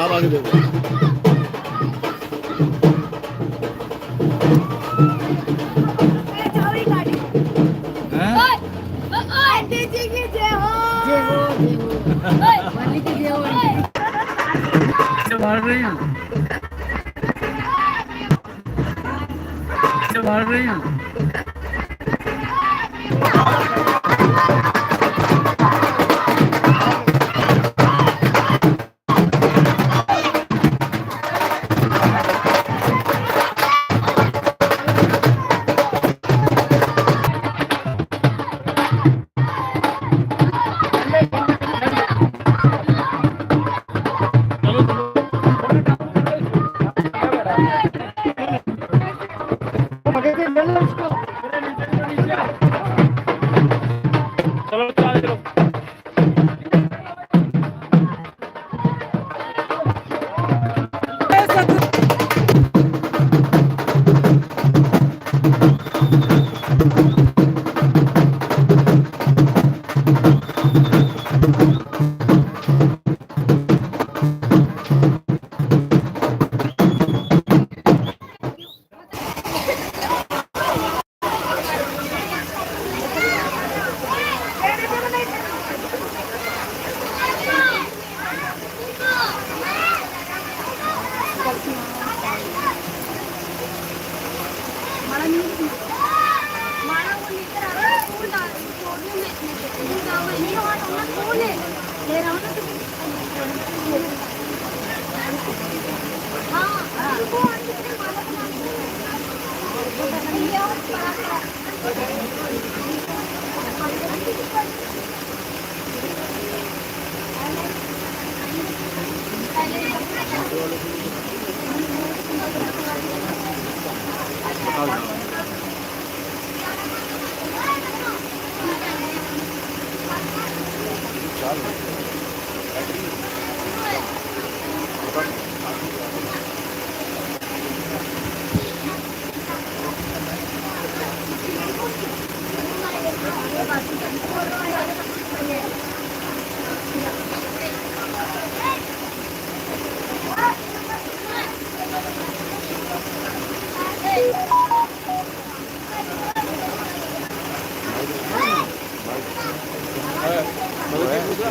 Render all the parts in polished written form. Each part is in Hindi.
आप आगे देखो। मार रही हूँ, मार रही हूँ।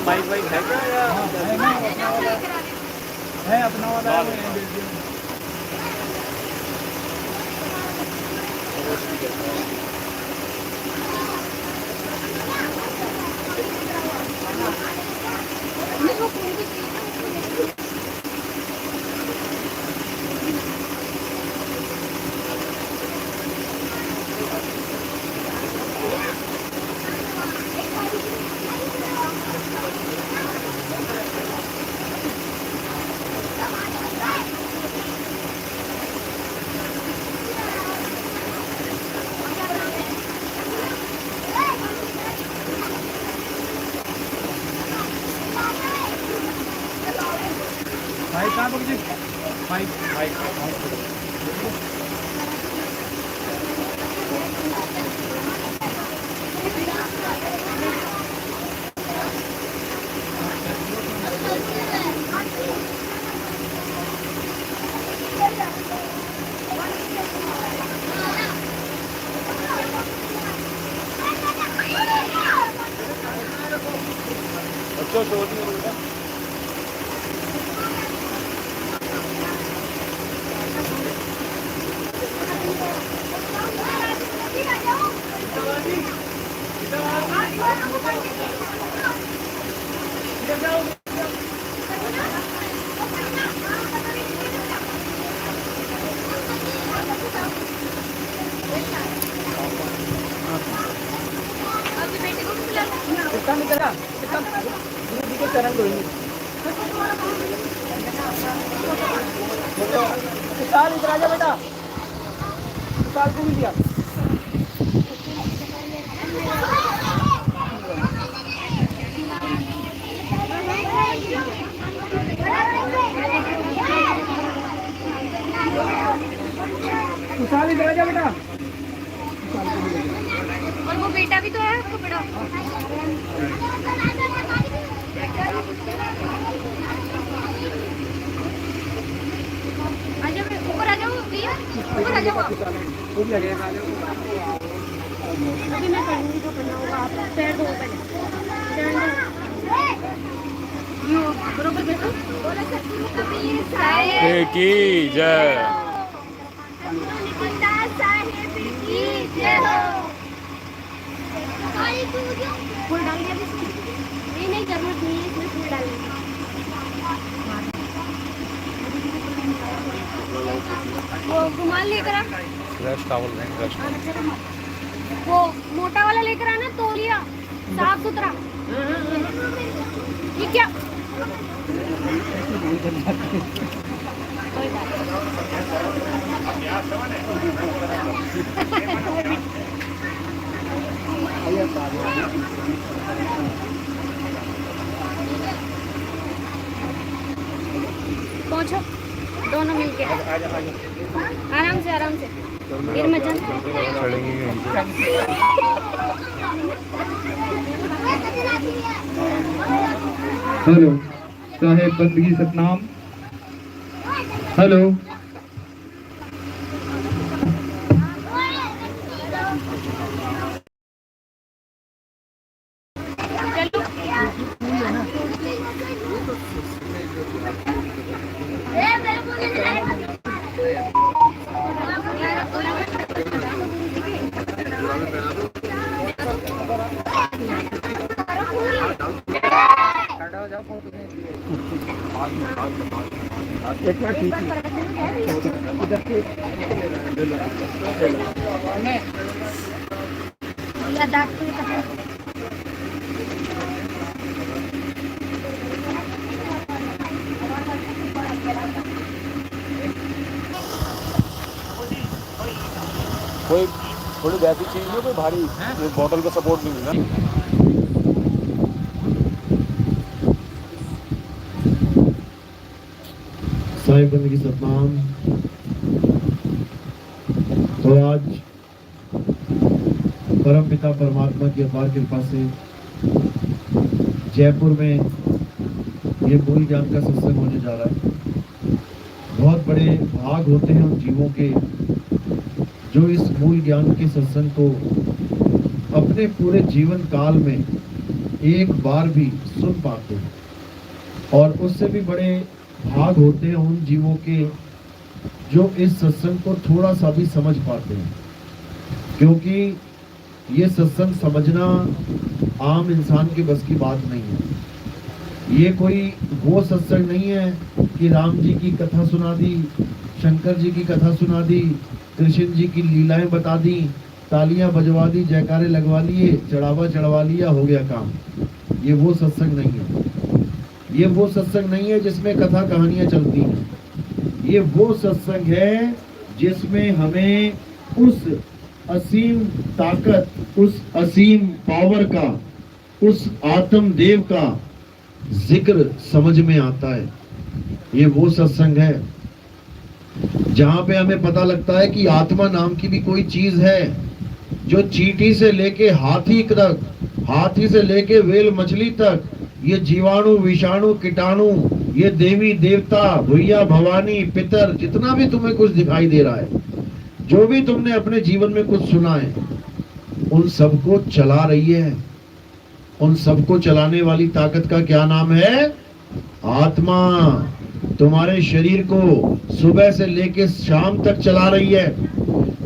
बाइक बाइक है क्या या है अपना वाला भाई कहाँ पर जी भाई भाई बच्चों छोड़ विशाल इधर आजा बेटा, विशाल को भी दिया। विशाल इधर आजा बेटा। और वो बेटा भी तो है उसको बड़ा। आजा ऊपर आ जाओ भैया, ऊपर आ जाओ। वो भी आ गया। अभी मैं करूँगी जो करना होगा, आप पैर दो पहले, पैर दो। यो बरोबर बैठो। की जय। फूल डाल दिया नहीं, जरूरत नहीं है इसमें फूल डालने की। वो रुमाल लेकर आ, फ्रेश टॉवल नहीं, फ्रेश वो मोटा वाला लेकर आना, तौलिया साफ सुथरा। ये क्या पहुंचो दोनों मिलके, आराम से आराम से, गिर मत जाना। हेलो साहेब बंदगी सतनाम। हेलो कोई थोड़ी वैसी चीज में कोई भारी बॉटल का सपोर्ट नहीं मिला। साहिब बंदगी सतनाम। तो आज परम पिता परमात्मा की अपार कृपा से जयपुर में ये मूल ज्ञान का सत्संग होने जा रहा है। बहुत बड़े भाग होते हैं उन जीवों के जो इस मूल ज्ञान के सत्संग को अपने पूरे जीवन काल में एक बार भी सुन पाते हैं, और उससे भी बड़े भाग होते हैं उन जीवों के जो इस सत्संग को थोड़ा सा भी समझ पाते हैं, क्योंकि ये सत्संग समझना आम इंसान के बस की बात नहीं है। ये कोई वो सत्संग नहीं है कि राम जी की कथा सुना दी, शंकर जी की कथा सुना दी, कृष्ण जी की लीलाएं बता दी, तालियां बजवा दी, जयकारे लगवा लिए, चढ़ावा चढ़वा लिया, हो गया काम। ये वो सत्संग नहीं है। ये वो सत्संग नहीं है जिसमें कथा कहानियां चलती हैं। ये वो सत्संग है जिसमें हमें उस असीम ताकत, उस असीम पावर का, उस आत्म देव का जिक्र समझ में आता है। ये वो सत्संग है जहां पे हमें पता लगता है कि आत्मा नाम की भी कोई चीज है जो चींटी से लेके हाथी तक, हाथी से लेके वेल मछली तक, ये जीवाणु विषाणु कीटाणु, ये देवी देवता भैया भवानी पितर, जितना भी तुम्हें कुछ दिखाई दे रहा है, जो भी तुमने अपने जीवन में कुछ सुना है, उन सबको चला रही है। उन सबको चलाने वाली ताकत का क्या नाम है? आत्मा। तुम्हारे शरीर को सुबह से लेके शाम तक चला रही है,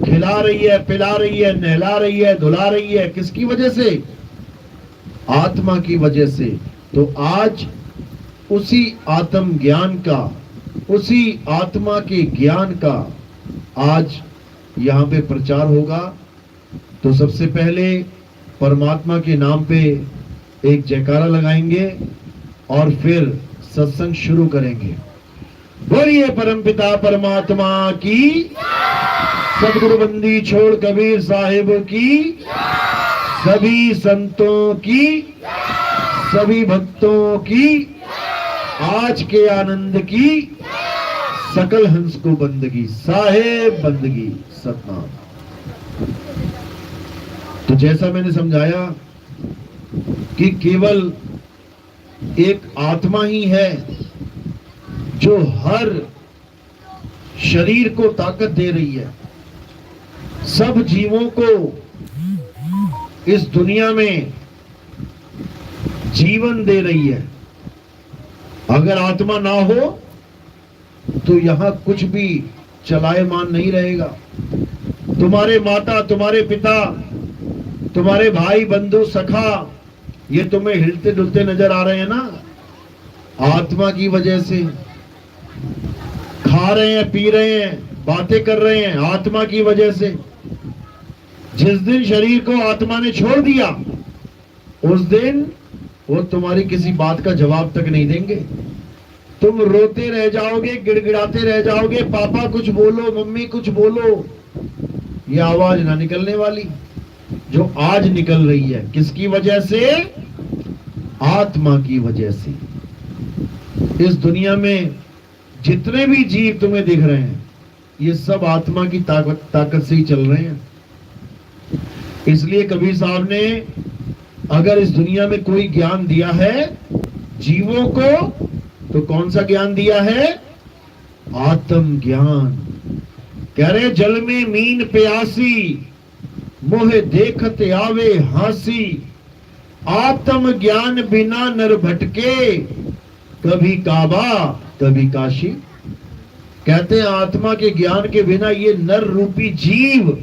खिला रही है, पिला रही है, नहला रही है, धुला रही है। किसकी वजह से? आत्मा की वजह से। तो आज उसी आत्म ज्ञान का, उसी आत्मा के ज्ञान का आज यहाँ पे प्रचार होगा। तो सबसे पहले परमात्मा के नाम पे एक जयकारा लगाएंगे और फिर सत्संग शुरू करेंगे। बोलिए परमपिता परमात्मा की, सदगुरु बंदी छोड़ कबीर साहिब की, सभी संतों की, सभी भक्तों की, आज के आनंद की, सकल हंस को बंदगी, साहेब बंदगी, सतनाम। तो जैसा मैंने समझाया कि केवल एक आत्मा ही है जो हर शरीर को ताकत दे रही है, सब जीवों को इस दुनिया में जीवन दे रही है। अगर आत्मा ना हो तो यहां कुछ भी चलायमान नहीं रहेगा। तुम्हारे माता, तुम्हारे पिता, तुम्हारे भाई बंधु सखा, ये तुम्हें हिलते डुलते नजर आ रहे हैं ना, आत्मा की वजह से। खा रहे हैं, पी रहे हैं, बातें कर रहे हैं, आत्मा की वजह से। जिस दिन शरीर को आत्मा ने छोड़ दिया, उस दिन वो तुम्हारी किसी बात का जवाब तक नहीं देंगे। तुम रोते रह जाओगे, गिड़गिड़ाते रह जाओगे, पापा कुछ बोलो, मम्मी कुछ बोलो, ये आवाज ना निकलने वाली जो आज निकल रही है। किसकी वजह से? आत्मा की वजह से। इस दुनिया में जितने भी जीव तुम्हें दिख रहे हैं, ये सब आत्मा की ताकत से ही चल रहे हैं। इसलिए कबीर साहब ने अगर इस दुनिया में कोई ज्ञान दिया है जीवों को, तो कौन सा ज्ञान दिया है? आत्म ज्ञान। कह रहे जल में मीन प्यासी, मोहे देखत आवे हासी, आत्म ज्ञान बिना नर भटके, कभी काबा कभी काशी। कहते हैं आत्मा के ज्ञान के बिना ये नर रूपी जीव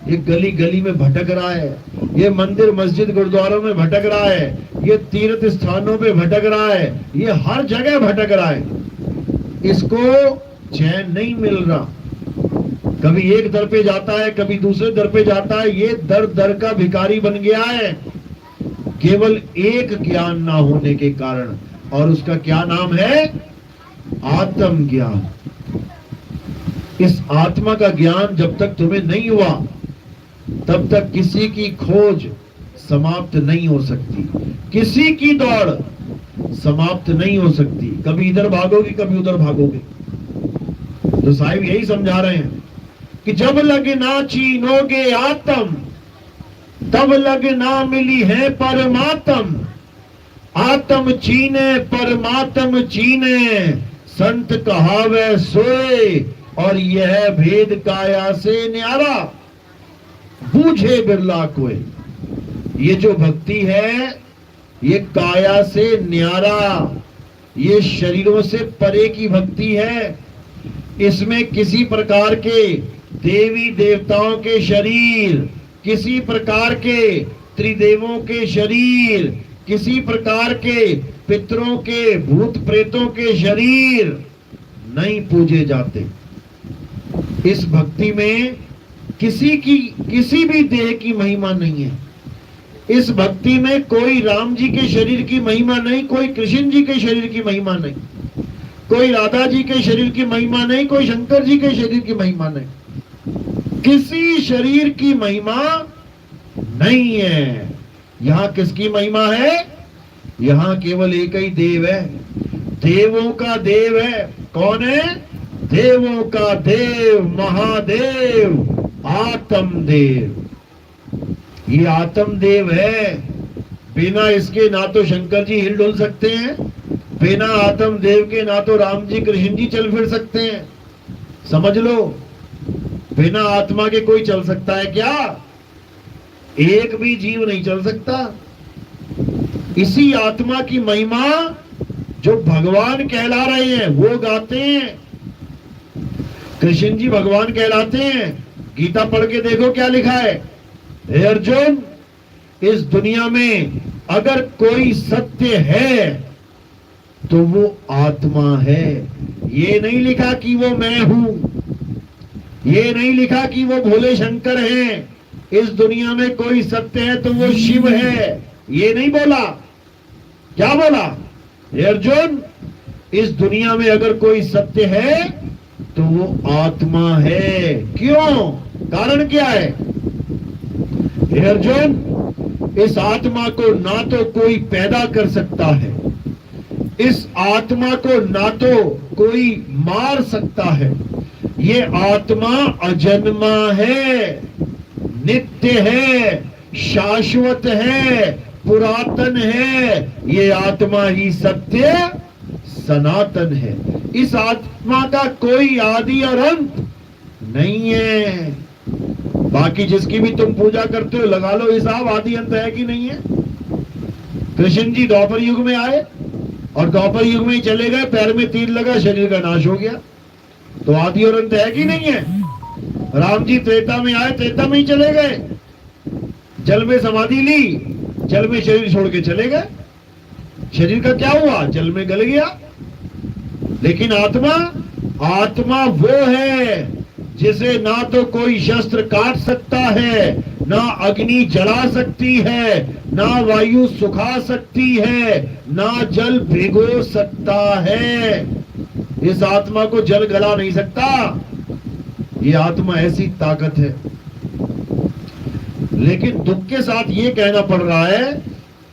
ये गली गली में भटक रहा है, ये मंदिर मस्जिद गुरुद्वारों में भटक रहा है, ये तीर्थ स्थानों पे भटक रहा है, ये हर जगह भटक रहा है। इसको चैन नहीं मिल रहा। कभी एक दर पे जाता है, कभी दूसरे दर पे जाता है, ये दर दर का भिखारी बन गया है, केवल एक ज्ञान ना होने के कारण। और उसका क्या नाम है? आत्म ज्ञान। इस आत्मा का ज्ञान जब तक तुम्हें नहीं हुआ, तब तक किसी की खोज समाप्त नहीं हो सकती, किसी की दौड़ समाप्त नहीं हो सकती। कभी इधर भागोगे, कभी उधर भागोगे। तो साहिब यही समझा रहे हैं कि जब लग ना चीनोगे आत्म, तब लग ना मिली है परमात्म। आत्म चीने परमात्म चीने, संत कहावे सोए, और यह भेद काया से न्यारा, बूझे बिरला कोई। ये जो भक्ति है ये काया से न्यारा, ये शरीरों से परे की भक्ति है। इसमें किसी प्रकार के देवी देवताओं के शरीर, किसी प्रकार के त्रिदेवों के शरीर, किसी प्रकार के पितरों के, भूत प्रेतों के शरीर नहीं पूजे जाते। इस भक्ति में किसी भी देह की महिमा नहीं है। इस भक्ति में कोई राम जी के शरीर की महिमा नहीं, कोई कृष्ण जी के शरीर की महिमा नहीं, कोई राधा जी के शरीर की महिमा नहीं, कोई शंकर जी के शरीर की महिमा नहीं। किसी शरीर की महिमा नहीं है। यहां किसकी महिमा है? यहां केवल एक ही देव है, देवों का देव है। कौन है? देवों का देव, महादेव, आत्मदेव। ये आत्मदेव है। बिना इसके ना तो शंकर जी हिल डुल सकते हैं, बिना आत्मदेव के ना तो राम जी कृष्ण जी चल फिर सकते हैं। समझ लो, बिना आत्मा के कोई चल सकता है क्या? एक भी जीव नहीं चल सकता। इसी आत्मा की महिमा जो भगवान कहला रहे हैं वो गाते हैं। कृष्ण जी भगवान कहलाते हैं। गीता पढ़ के देखो क्या लिखा है। हे अर्जुन, इस दुनिया में अगर कोई सत्य है तो वो आत्मा है। ये नहीं लिखा कि वो मैं हूं, ये नहीं लिखा कि वो भोले शंकर हैं। इस दुनिया में कोई सत्य है तो वो शिव है, ये नहीं बोला। क्या बोला? हे अर्जुन, इस दुनिया में अगर कोई सत्य है तो वो आत्मा है। क्यों? कारण क्या है? हे अर्जुन, इस आत्मा को ना तो कोई पैदा कर सकता है, इस आत्मा को ना तो कोई मार सकता है। ये आत्मा अजन्मा है, नित्य है, शाश्वत है, पुरातन है। ये आत्मा ही सत्य सनातन है। इस आत्मा का कोई आदि और अंत नहीं है। बाकी जिसकी भी तुम पूजा करते हो लगा लो हिसाब, आदि अंत है कि नहीं है। कृष्ण जी द्वापर युग में आए और द्वापर युग में ही चले गए, पैर में तीर लगा, शरीर का नाश हो गया, तो आदि और अंत है कि नहीं है। राम जी त्रेता में आए, त्रेता में ही चले गए, जल में समाधि ली, जल में शरीर छोड़ के चले गए, शरीर का क्या हुआ? जल में गल गया। लेकिन आत्मा, आत्मा वो है जिसे ना तो कोई शस्त्र काट सकता है, ना अग्नि जला सकती है, ना वायु सुखा सकती है, ना जल भिगो सकता है। इस आत्मा को जल गला नहीं सकता। ये आत्मा ऐसी ताकत है। लेकिन दुख के साथ ये कहना पड़ रहा है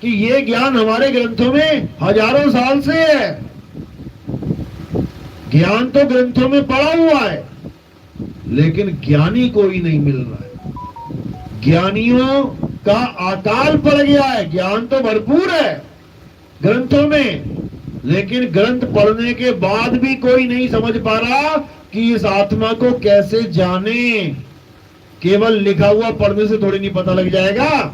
कि ये ज्ञान हमारे ग्रंथों में हजारों साल से है। ज्ञान तो ग्रंथों में पड़ा हुआ है, लेकिन ज्ञानी कोई नहीं मिल रहा है। ज्ञानियों का अकाल पड़ गया है। ज्ञान तो भरपूर है ग्रंथों में, लेकिन ग्रंथ पढ़ने के बाद भी कोई नहीं समझ पा रहा कि इस आत्मा को कैसे जाने। केवल लिखा हुआ पढ़ने से थोड़ी नहीं पता लग जाएगा।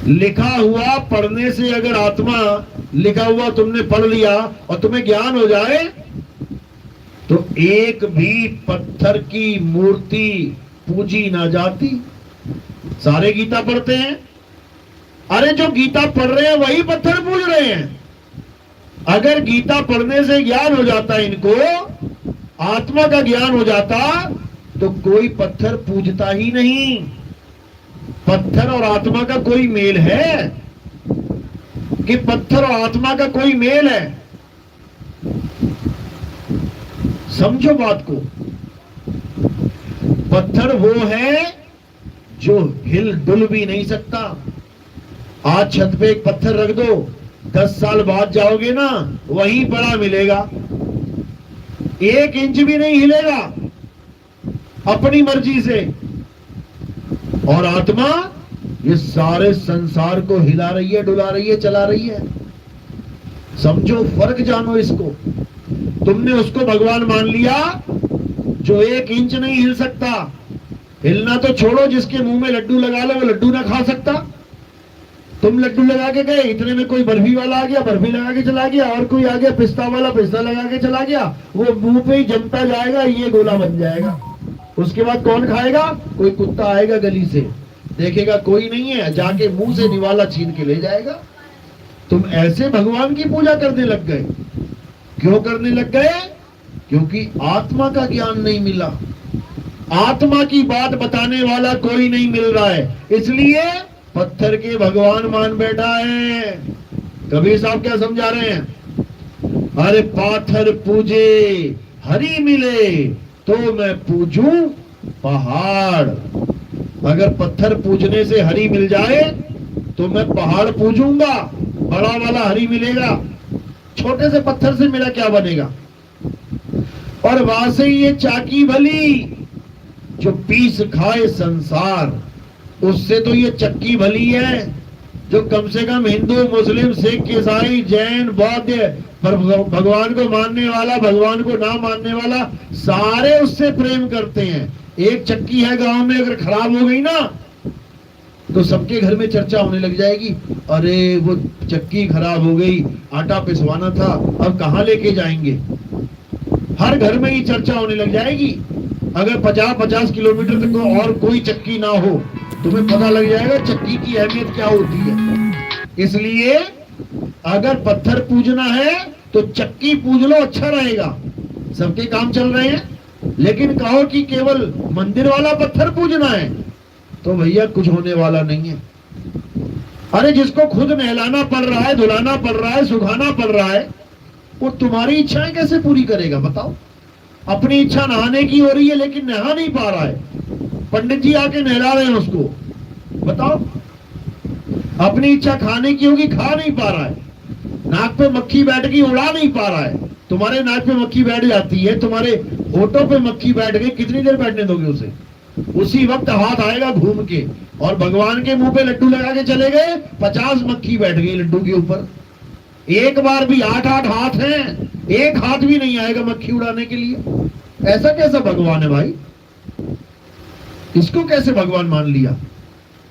लिखा हुआ पढ़ने से अगर आत्मा, लिखा हुआ तुमने पढ़ लिया और तुम्हें ज्ञान हो जाए तो एक भी पत्थर की मूर्ति पूजी ना जाती। सारे गीता पढ़ते हैं, अरे जो गीता पढ़ रहे हैं वही पत्थर पूज रहे हैं। अगर गीता पढ़ने से ज्ञान हो जाता इनको, आत्मा का ज्ञान हो जाता, तो कोई पत्थर पूजता ही नहीं। पत्थर और आत्मा का कोई मेल है कि पत्थर और आत्मा का कोई मेल है? समझो बात को। पत्थर वो है जो हिल डुल भी नहीं सकता। आज छत पे एक पत्थर रख दो, 10 साल बाद जाओगे ना, वहीं पड़ा मिलेगा, 1 इंच भी नहीं हिलेगा अपनी मर्जी से। और आत्मा ये सारे संसार को हिला रही है, डुला रही है, चला रही है। समझो, फर्क जानो इसको। तुमने उसको भगवान मान लिया जो 1 इंच नहीं हिल सकता। हिलना तो छोड़ो, जिसके मुंह में लड्डू लगा लो वो लड्डू ना खा सकता। तुम लड्डू लगा के गए, इतने में कोई बर्फी वाला आ गया, बर्फी लगा के चला गया, और कोई आ गया पिस्ता वाला, पिस्ता लगा के चला गया, वो मुंह पे ही जमता जाएगा, ये गोला बन जाएगा। उसके बाद कौन खाएगा? कोई कुत्ता आएगा गली से, देखेगा कोई नहीं है, जाके मुंह से निवाला छीन के ले जाएगा। तुम ऐसे भगवान की पूजा करने लग गए। क्यों करने लग गए? क्योंकि आत्मा का ज्ञान नहीं मिला, आत्मा की बात बताने वाला कोई नहीं मिल रहा है, इसलिए पत्थर के भगवान मान बैठा है। कबीर साहब क्या समझा रहे हैं? अरे पाथर पूजे हरि मिले तो मैं पूजूं पहाड़। अगर पत्थर पूजने से हरि मिल जाए तो मैं पहाड़ पूजूंगा, बड़ा वाला हरि मिलेगा, छोटे से पत्थर से मेरा क्या बनेगा। और वहां से ये चाकी भली जो पीस खाए संसार, उससे तो ये चक्की भली है जो कम से कम हिंदू, मुस्लिम, सिख, ईसाई, जैन, बौद्ध, पर भगवान को मानने वाला, भगवान को ना मानने वाला, सारे उससे प्रेम करते हैं। एक चक्की है गांव में, अगर खराब हो गई ना तो सबके घर में चर्चा होने लग जाएगी। अरे वो चक्की खराब हो गई, आटा पिसवाना था, अब कहाँ लेके जाएंगे। हर घर में ही चर्चा होने लग जाएगी। अगर 50-50 किलोमीटर तक और कोई चक्की ना हो, तुम्हें पता लग जाएगा चक्की की अहमियत क्या होती है। इसलिए अगर पत्थर पूजना है तो चक्की पूज लो, अच्छा रहेगा। सबके काम चल रहे हैं, लेकिन कहो कि केवल मंदिर वाला पत्थर पूजना है तो भैया कुछ होने वाला नहीं है। अरे जिसको खुद नहलाना पड़ रहा है, धुलाना पड़ रहा है, सुखाना पड़ रहा है, वो तुम्हारी इच्छाएं कैसे पूरी करेगा बताओ? अपनी इच्छा नहाने की हो रही है लेकिन नहा नहीं पा रहा है, पंडित जी आके नहला रहे हैं उसको, बताओ। अपनी इच्छा खाने की होगी, खा नहीं पा रहा है, नाक पे मक्खी बैठ गई, उड़ा नहीं पा रहा है। तुम्हारे नाक पे मक्खी बैठ जाती है, तुम्हारे होठों पे मक्खी बैठ गई, कितनी देर बैठने दोगे उसे? उसी वक्त हाथ आएगा घूम के, और भगवान के मुंह पे लड्डू लगा के चले गए, 50 मक्खी बैठ गई लड्डू के ऊपर। एक बार भी 8-8 हाथ हैं, एक हाथ भी नहीं आएगा मक्खी उड़ाने के लिए। ऐसा कैसा भगवान है भाई? इसको कैसे भगवान मान लिया?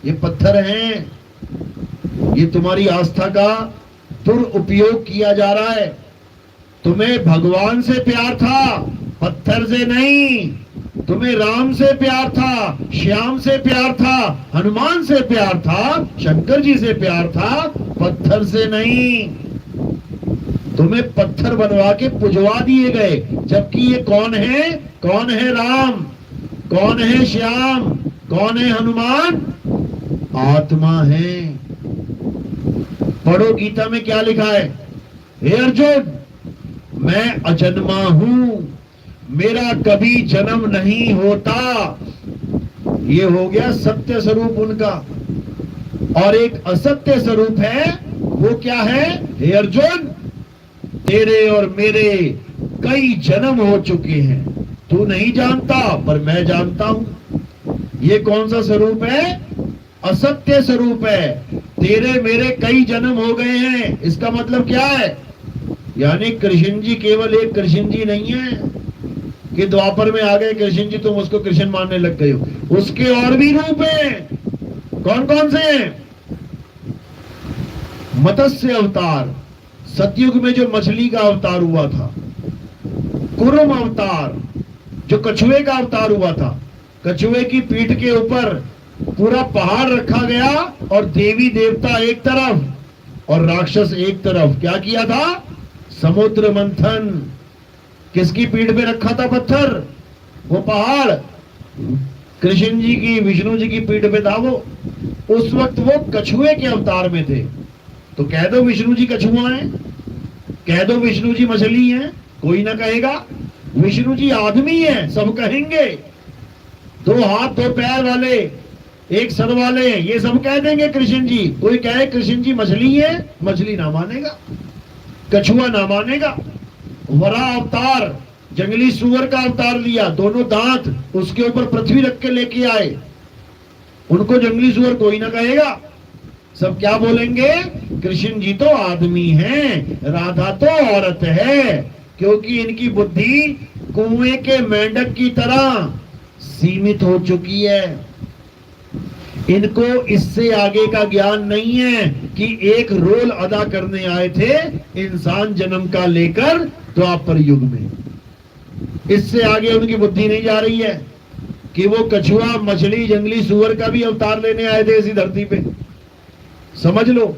ये पत्थर हैं, ये तुम्हारी आस्था का दुरुपयोग किया जा रहा है। तुम्हें भगवान से प्यार था, पत्थर से नहीं। तुम्हें राम से प्यार था, श्याम से प्यार था, हनुमान से प्यार था, शंकर जी से प्यार था, पत्थर से नहीं। तुम्हें पत्थर बनवा के पुजवा दिए गए, जबकि ये कौन है? कौन है राम? कौन है श्याम? कौन है हनुमान? आत्मा है। पढ़ो गीता में क्या लिखा है? हे अर्जुन, मैं अजन्मा हूं, मेरा कभी जन्म नहीं होता। ये हो गया सत्य स्वरूप उनका। और एक असत्य स्वरूप है, वो क्या है? हे अर्जुन, तेरे और मेरे कई जन्म हो चुके हैं, तू नहीं जानता पर मैं जानता हूं। ये कौन सा स्वरूप है? असत्य स्वरूप है। तेरे मेरे कई जन्म हो गए हैं, इसका मतलब क्या है? यानी कृष्ण जी केवल एक कृष्ण जी नहीं है कि द्वापर में आ गए कृष्ण जी, तुम उसको कृष्ण मानने लग गए हो। उसके और भी रूप हैं। कौन कौन से हैं? मत्स्य अवतार, सतयुग में जो मछली का अवतार हुआ था। कुर्म अवतार, जो कछुए का अवतार हुआ था। कछुए की पीठ के ऊपर पूरा पहाड़ रखा गया और देवी देवता एक तरफ और राक्षस एक तरफ। क्या किया था? समुद्र मंथन। किसकी पीठ पे रखा था पत्थर? वो पहाड़ कृष्ण जी की, विष्णु जी की पीठ पे था वो। उस वक्त वो कछुए के अवतार में थे। तो कह दो विष्णु जी कछुआ हैं, कह दो विष्णु जी मछली हैं, कोई ना कहेगा। विष्णु जी आदमी हैं, सब कहेंगे। 2 हाथ 2 पैर वाले, एक सर वाले, ये सब कह देंगे कृष्ण जी। कोई कहे कृष्ण जी मछली है, मछली ना मानेगा, कछुआ ना मानेगा। वरा अवतार, जंगली सुअर का अवतार लिया, दोनों दांत, उसके ऊपर पृथ्वी रख के लेके आए। उनको जंगली सुअर कोई ना कहेगा, सब क्या बोलेंगे? कृष्ण जी तो आदमी हैं, राधा तो औरत है, क्योंकि इनकी बुद्धि कुएं के मेंढक की तरह सीमित हो चुकी है। इनको इससे आगे का ज्ञान नहीं है कि एक रोल अदा करने आए थे इंसान जन्म का लेकर द्वापर युग में। इससे आगे उनकी बुद्धि नहीं जा रही है कि वो कछुआ, मछली, जंगली सुअर का भी अवतार लेने आए थे इसी धरती पे। समझ लो,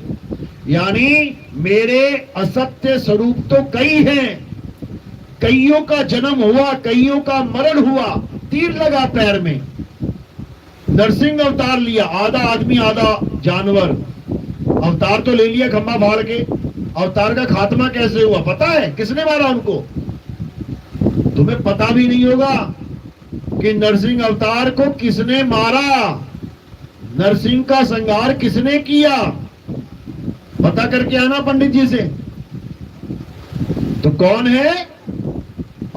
यानी मेरे असत्य स्वरूप तो कई हैं। कईयों का जन्म हुआ, कईयों का मरण हुआ, तीर लगा पैर में। नरसिंह अवतार लिया, आधा आदमी आधा जानवर। अवतार तो ले लिया खंबा फाड़ के। अवतार का खात्मा कैसे हुआ पता है? किसने मारा उनको? तुम्हें पता भी नहीं होगा कि नरसिंह अवतार को किसने मारा, नरसिंह का संहार किसने किया। पता करके आना पंडित जी से। तो कौन है?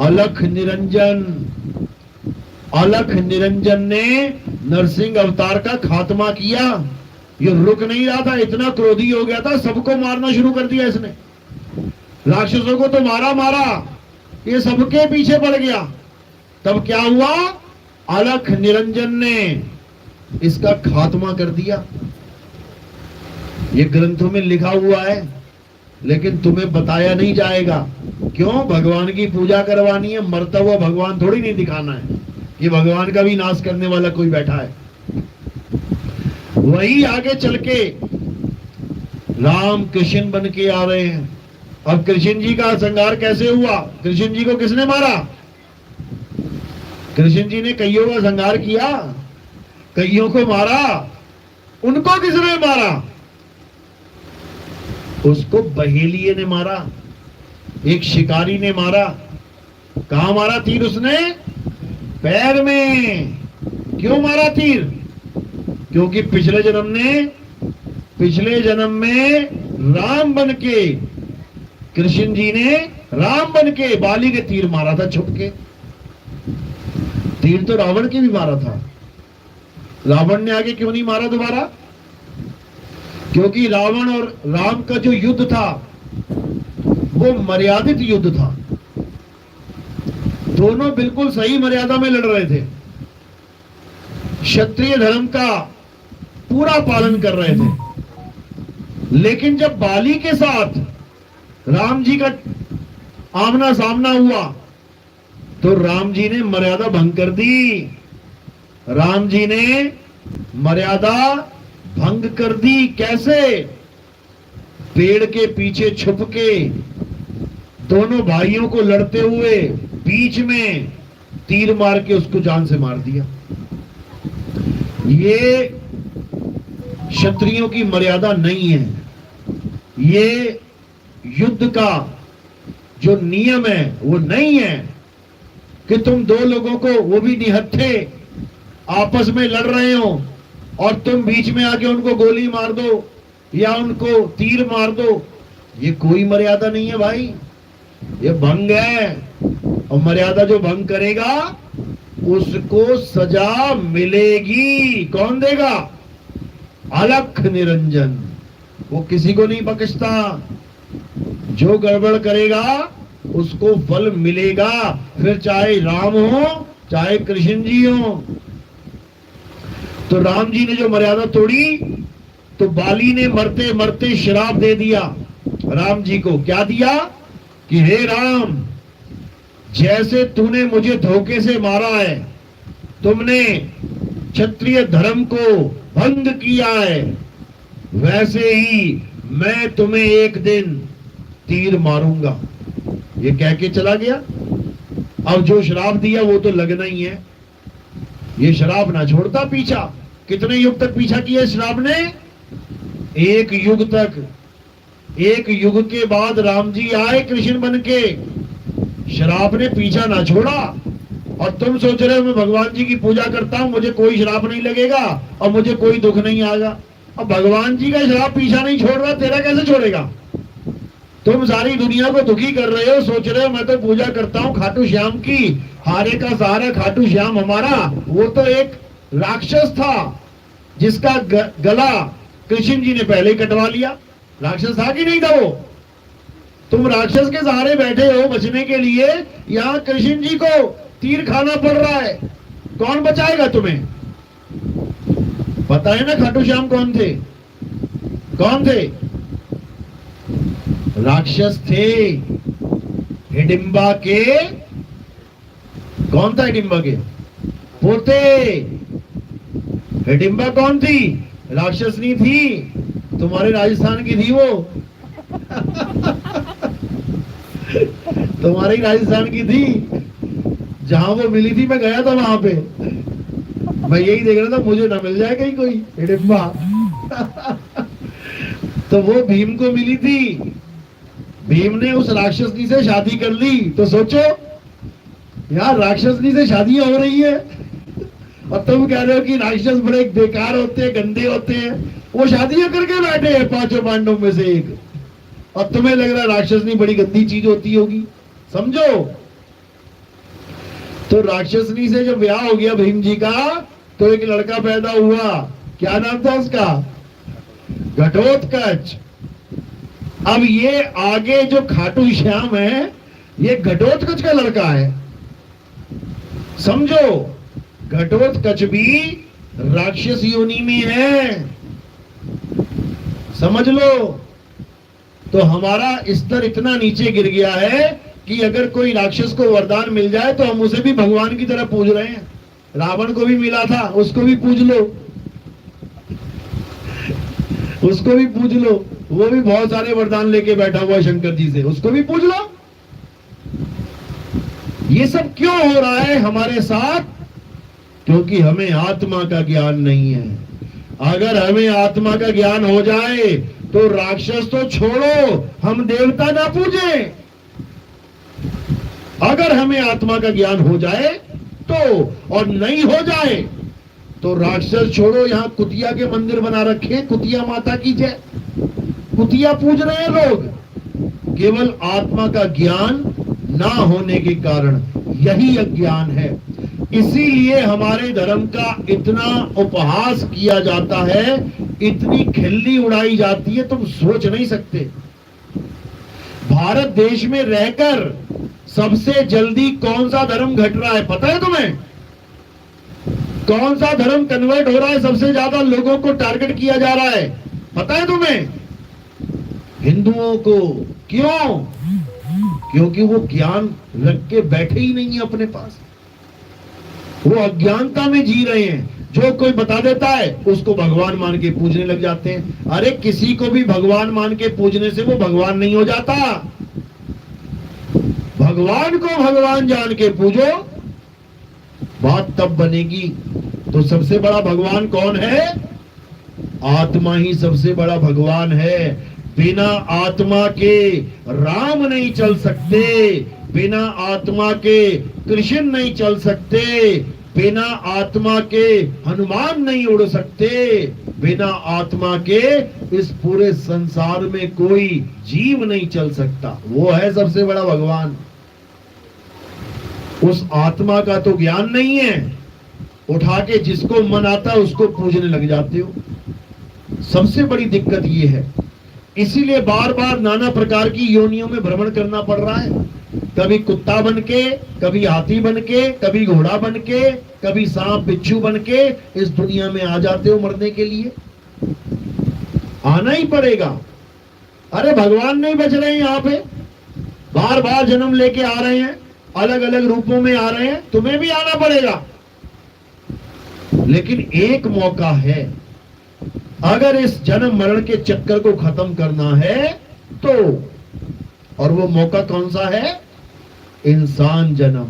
अलख निरंजन। अलख निरंजन ने नरसिंह अवतार का खात्मा किया। ये रुक नहीं रहा था, इतना क्रोधी हो गया था, सबको मारना शुरू कर दिया इसने। राक्षसों को तो मारा मारा, ये सबके पीछे पड़ गया। तब क्या हुआ? अलख निरंजन ने इसका खात्मा कर दिया। ये ग्रंथों में लिखा हुआ है, लेकिन तुम्हें बताया नहीं जाएगा। क्यों? भगवान की पूजा करवानी है, मरता हुआ भगवान थोड़ी नहीं दिखाना है कि भगवान का भी नाश करने वाला कोई बैठा है। वही आगे चल के राम कृष्ण बन के आ रहे हैं। अब कृष्ण जी का संहार कैसे हुआ? कृष्ण जी को किसने मारा? कृष्ण जी ने कईयों का संहार किया, कईयों को मारा। उनको किसने मारा? उसको बहेलिये ने मारा। एक शिकारी ने मारा। कहां मारा तीर उसने? पैर में। क्यों मारा तीर? क्योंकि पिछले जन्म में राम बन के, कृष्ण जी ने राम बन के बाली के तीर मारा था छुप के। तीर तो रावण के भी मारा था। रावण ने आगे क्यों नहीं मारा दोबारा? क्योंकि रावण और राम का जो युद्ध था वो मर्यादित युद्ध था। दोनों बिल्कुल सही मर्यादा में लड़ रहे थे, क्षत्रिय धर्म का पूरा पालन कर रहे थे। लेकिन जब बाली के साथ राम जी का आमना सामना हुआ तो राम जी ने मर्यादा भंग कर दी। राम जी ने मर्यादा भंग कर दी। कैसे? पेड़ के पीछे छुप के दोनों भाइयों को लड़ते हुए बीच में तीर मार के उसको जान से मार दिया। ये क्षत्रियों की मर्यादा नहीं है। ये युद्ध का जो नियम है वो नहीं है कि तुम दो लोगों को, वो भी निहत्थे, आपस में लड़ रहे हो और तुम बीच में आके उनको गोली मार दो या उनको तीर मार दो। ये कोई मर्यादा नहीं है भाई, ये भंग है। और मर्यादा जो भंग करेगा उसको सजा मिलेगी। कौन देगा? अलख निरंजन। वो किसी को नहीं बख्शता। जो गड़बड़ करेगा उसको फल मिलेगा, फिर चाहे राम हो चाहे कृष्ण जी हो। तो राम जी ने जो मर्यादा तोड़ी तो बाली ने मरते मरते श्राप दे दिया राम जी को। क्या दिया? कि हे राम, जैसे तूने मुझे धोखे से मारा है, तुमने क्षत्रिय धर्म को भंग किया है, वैसे ही मैं तुम्हें एक दिन तीर मारूंगा। ये कह के चला गया। अब जो श्राप दिया वो तो लगना ही है। ये श्राप ना छोड़ता पीछा। कितने युग तक पीछा किया श्राप ने? 1 युग तक। 1 युग के बाद राम जी आए कृष्ण बन के। श्राप ने पीछा ना छोड़ा। और तुम सोच रहे हो मैं भगवान जी की पूजा करता हूं, मुझे कोई श्राप नहीं लगेगा और मुझे कोई दुख नहीं आएगा। अब भगवान जी का श्राप पीछा नहीं छोड़ रहा, तेरा कैसे छोड़ेगा? तुम सारी दुनिया को दुखी कर रहे हो, सोच रहे हो मैं तो पूजा करता हूं खाटू श्याम की, हारे का सहारा खाटू श्याम हमारा। वो तो एक राक्षस था जिसका गला कृष्ण जी ने पहले ही कटवा लिया। राक्षस था कि नहीं था वो? तुम राक्षस के सहारे बैठे हो बचने के लिए, यहां कृष्ण जी को तीर खाना पड़ रहा है। कौन बचाएगा तुम्हें? पता है ना खाटू श्याम कौन थे? कौन थे? राक्षस थे। हिडिंबा के, कौन था हिडिंबा के? पोते। हिडिंबा कौन थी? राक्षसनी थी, तुम्हारे राजस्थान की थी वो। तुम्हारे राजस्थान की थी। जहां वो मिली थी मैं गया था वहां पे। मैं यही देख रहा था मुझे ना मिल जाए कहीं कोई हिडिंबा। तो वो भीम को मिली थी। भीम ने उस राक्षसनी से शादी कर ली। तो सोचो यार, राक्षसनी से शादियां हो रही है और तुम कह रहे हो कि राक्षस बड़े बेकार होते हैं, गंदे होते हैं। वो शादियां करके बैठे हैं 5 पांडवों में से एक, और तुम्हें लग रहा है राक्षसनी बड़ी गंदी चीज होती होगी। समझो। तो राक्षसनी से जब ब्याह हो गया भीम जी का तो एक लड़का पैदा हुआ। क्या नाम था उसका? घटोत्कच। अब ये आगे जो खाटू श्याम है ये घटोत्कच का लड़का है। समझो, घटोत्कच भी राक्षस योनि में है। समझ लो। तो हमारा स्तर इतना नीचे गिर गया है कि अगर कोई राक्षस को वरदान मिल जाए तो हम उसे भी भगवान की तरह पूज रहे हैं। रावण को भी मिला था, उसको भी पूज लो। उसको भी पूज लो। वो भी बहुत सारे वरदान लेके बैठा हुआ है शंकर जी से, उसको भी पूज लो। ये सब क्यों हो रहा है हमारे साथ? क्योंकि हमें आत्मा का ज्ञान नहीं है। अगर हमें आत्मा का ज्ञान हो जाए तो राक्षस तो छोड़ो, हम देवता ना पूजें, अगर हमें आत्मा का ज्ञान हो जाए तो, और नहीं हो जाए तो राक्षस छोड़ो, यहां कुतिया के मंदिर बना रखे हैं, कुतिया माता की जय, कुतिया पूज रहे हैं लोग, केवल आत्मा का ज्ञान ना होने के कारण। यही अज्ञान है। इसीलिए हमारे धर्म का इतना उपहास किया जाता है, इतनी खिल्ली उड़ाई जाती है, तुम सोच नहीं सकते। भारत देश में रहकर सबसे जल्दी कौन सा धर्म घट रहा है पता है तुम्हें? कौन सा धर्म कन्वर्ट हो रहा है, सबसे ज्यादा लोगों को टारगेट किया जा रहा है पता है तुम्हें? हिंदुओं को। क्यों? क्योंकि वो ज्ञान रख के बैठे ही नहीं है अपने पास, वो अज्ञानता में जी रहे हैं। जो कोई बता देता है उसको भगवान मान के पूजने लग जाते हैं। अरे किसी को भी भगवान मान के पूजने से वो भगवान नहीं हो जाता। भगवान को भगवान जान के पूजो, बात तब बनेगी। तो सबसे बड़ा भगवान कौन है? आत्मा ही सबसे बड़ा भगवान है। बिना आत्मा के राम नहीं चल सकते, बिना आत्मा के कृष्ण नहीं चल सकते, बिना आत्मा के हनुमान नहीं उड़ सकते, बिना आत्मा के इस पूरे संसार में कोई जीव नहीं चल सकता। वो है सबसे बड़ा भगवान। उस आत्मा का तो ज्ञान नहीं है, उठा के जिसको मन आता है उसको पूजने लग जाते हो। सबसे बड़ी दिक्कत ये है। इसीलिए बार बार नाना प्रकार की योनियों में भ्रमण करना पड़ रहा है। कभी कुत्ता बन के, कभी हाथी बन के, कभी घोड़ा बन के, कभी सांप बिच्छू बन के इस दुनिया में आ जाते हो मरने के लिए। आना ही पड़ेगा। अरे भगवान नहीं बच रहे हैं यहाँ पे, बार बार जन्म लेके आ रहे हैं, अलग अलग रूपों में आ रहे हैं, तुम्हें भी आना पड़ेगा। लेकिन एक मौका है, अगर इस जन्म मरण के चक्कर को खत्म करना है तो, और वो मौका कौन सा है? इंसान जन्म।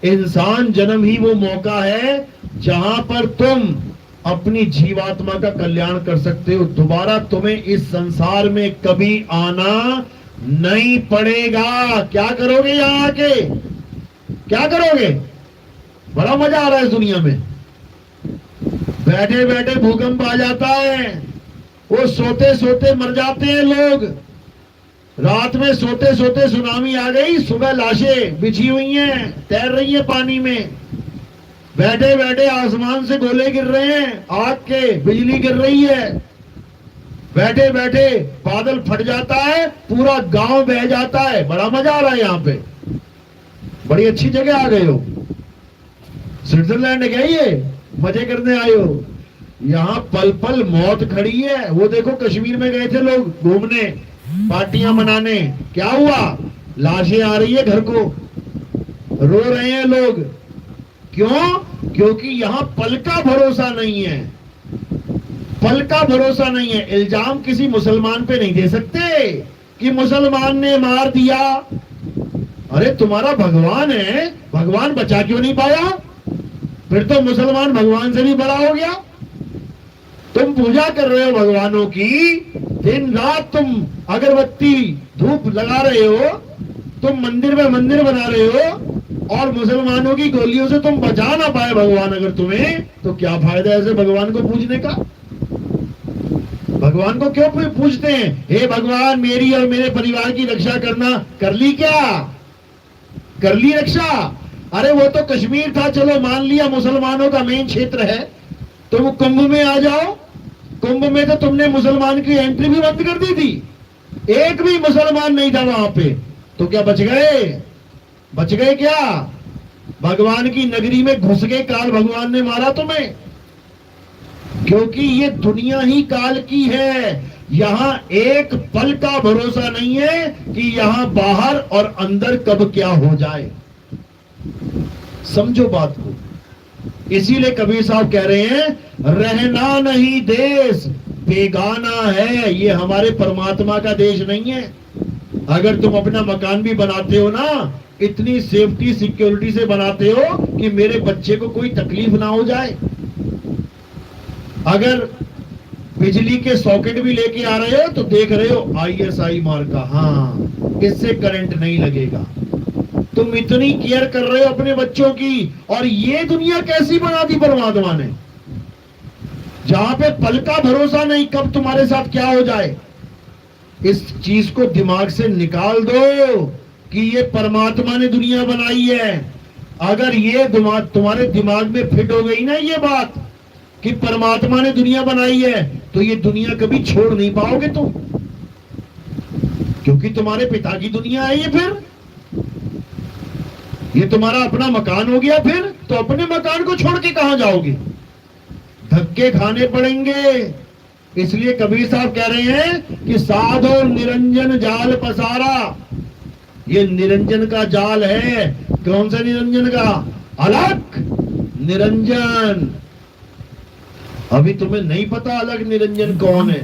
इंसान जन्म ही वो मौका है जहां पर तुम अपनी जीवात्मा का कल्याण कर सकते हो। दोबारा तुम्हें इस संसार में कभी आना नहीं पड़ेगा। क्या करोगे यहां आके? क्या करोगे? बड़ा मजा आ रहा है इस दुनिया में। बैठे बैठे भूकंप आ जाता है, वो सोते सोते मर जाते हैं लोग। रात में सोते सोते सुनामी आ गई, सुबह लाशें बिछी हुई हैं, तैर रही हैं पानी में। बैठे बैठे आसमान से गोले गिर रहे हैं, आग के, बिजली गिर रही है। बैठे बैठे बादल फट जाता है, पूरा गांव बह जाता है। बड़ा मजा आ रहा है यहाँ पे, बड़ी अच्छी जगह आ गए हो। स्विट्जरलैंड गए ये मजे करने आए हो। यहाँ पल पल मौत खड़ी है। वो देखो कश्मीर में गए थे लोग घूमने, पार्टियां मनाने, क्या हुआ? लाशें आ रही है घर को, रो रहे हैं लोग। क्यों? क्योंकि यहाँ पल का भरोसा नहीं है, पल का भरोसा नहीं है। इल्जाम किसी मुसलमान पे नहीं दे सकते कि मुसलमान ने मार दिया। अरे तुम्हारा भगवान है, भगवान बचा क्यों नहीं पाया? फिर तो मुसलमान भगवान से भी बड़ा हो गया। तुम पूजा कर रहे हो भगवानों की, दिन रात तुम अगरबत्ती धूप लगा रहे हो, तुम मंदिर में मंदिर बना रहे हो, और मुसलमानों की गोलियों से तुम बचा ना पाए भगवान अगर तुम्हें, तो क्या फायदा ऐसे भगवान को पूजने का? भगवान को क्यों पूजते हैं? हे भगवान मेरी और मेरे परिवार की रक्षा करना। कर ली क्या? कर ली रक्षा? अरे वो तो कश्मीर था, चलो मान लिया मुसलमानों का मेन क्षेत्र है, तुम कुंभ में आ जाओ। कुंभ में तो तुमने मुसलमान की एंट्री भी बंद कर दी थी, एक भी मुसलमान नहीं था वहां पे। तो क्या बच गए? बच गए क्या? भगवान की नगरी में घुस गए, काल भगवान ने मारा तुम्हें। क्योंकि ये दुनिया ही काल की है। यहां एक पल का भरोसा नहीं है कि यहां बाहर और अंदर कब क्या हो जाए। समझो बात को। इसीलिए कबीर साहब कह रहे हैं, रहना नहीं देश बेगाना है। ये हमारे परमात्मा का देश नहीं है। अगर तुम अपना मकान भी बनाते हो ना, इतनी सेफ्टी सिक्योरिटी से बनाते हो कि मेरे बच्चे को कोई तकलीफ ना हो जाए। अगर बिजली के सॉकेट भी लेके आ रहे हो तो देख रहे हो ISI मार्का, हाँ इससे करंट नहीं लगेगा। तुम इतनी केयर कर रहे हो अपने बच्चों की, और ये दुनिया कैसी बना दी परमात्मा ने, जहां पे पल का भरोसा नहीं कब तुम्हारे साथ क्या हो जाए। इस चीज को दिमाग से निकाल दो कि ये परमात्मा ने दुनिया बनाई है। अगर ये तुम्हारे दिमाग में फिट हो गई ना ये बात कि परमात्मा ने दुनिया बनाई है, तो ये दुनिया कभी छोड़ नहीं पाओगे तुम, क्योंकि तुम्हारे पिता की दुनिया है ये। फिर ये तुम्हारा अपना मकान हो गया, फिर तो अपने मकान को छोड़ के कहां जाओगे, धक्के खाने पड़ेंगे। इसलिए कबीर साहब कह रहे हैं कि साधो निरंजन जाल पसारा। ये निरंजन का जाल है। कौन सा निरंजन का? अलख निरंजन। अभी तुम्हें नहीं पता अलख निरंजन कौन है,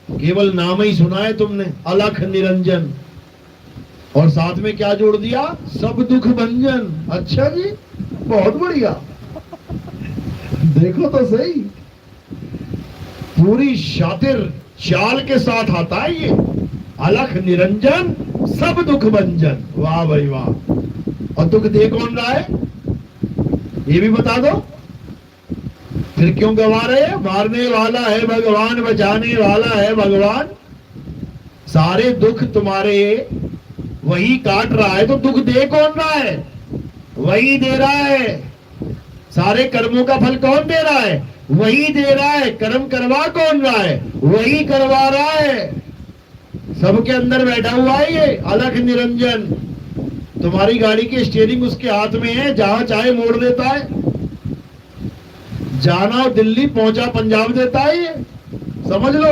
केवल नाम ही सुना है तुमने, अलख निरंजन। और साथ में क्या जोड़ दिया? सब दुख भंजन। अच्छा जी, बहुत बढ़िया। देखो तो सही, पूरी शातिर चाल के साथ आता है ये, अलख निरंजन सब दुख भंजन। वाह भाई वाह। और दुख दे कौन रहा है ये भी बता दो, फिर क्यों गवा रहे हैं? मारने वाला है भगवान, बचाने वाला है भगवान। सारे दुख तुम्हारे वही काट रहा है, तो दुख दे कौन रहा है? वही दे रहा है। सारे कर्मों का फल कौन दे रहा है? वही दे रहा है। कर्म करवा कौन रहा है? वही करवा रहा है। सबके अंदर बैठा हुआ है ये अलख निरंजन। तुम्हारी गाड़ी की स्टीयरिंग उसके हाथ में है, जहां चाहे मोड़ देता है। जाना दिल्ली, पहुंचा पंजाब देता है ये, समझ लो।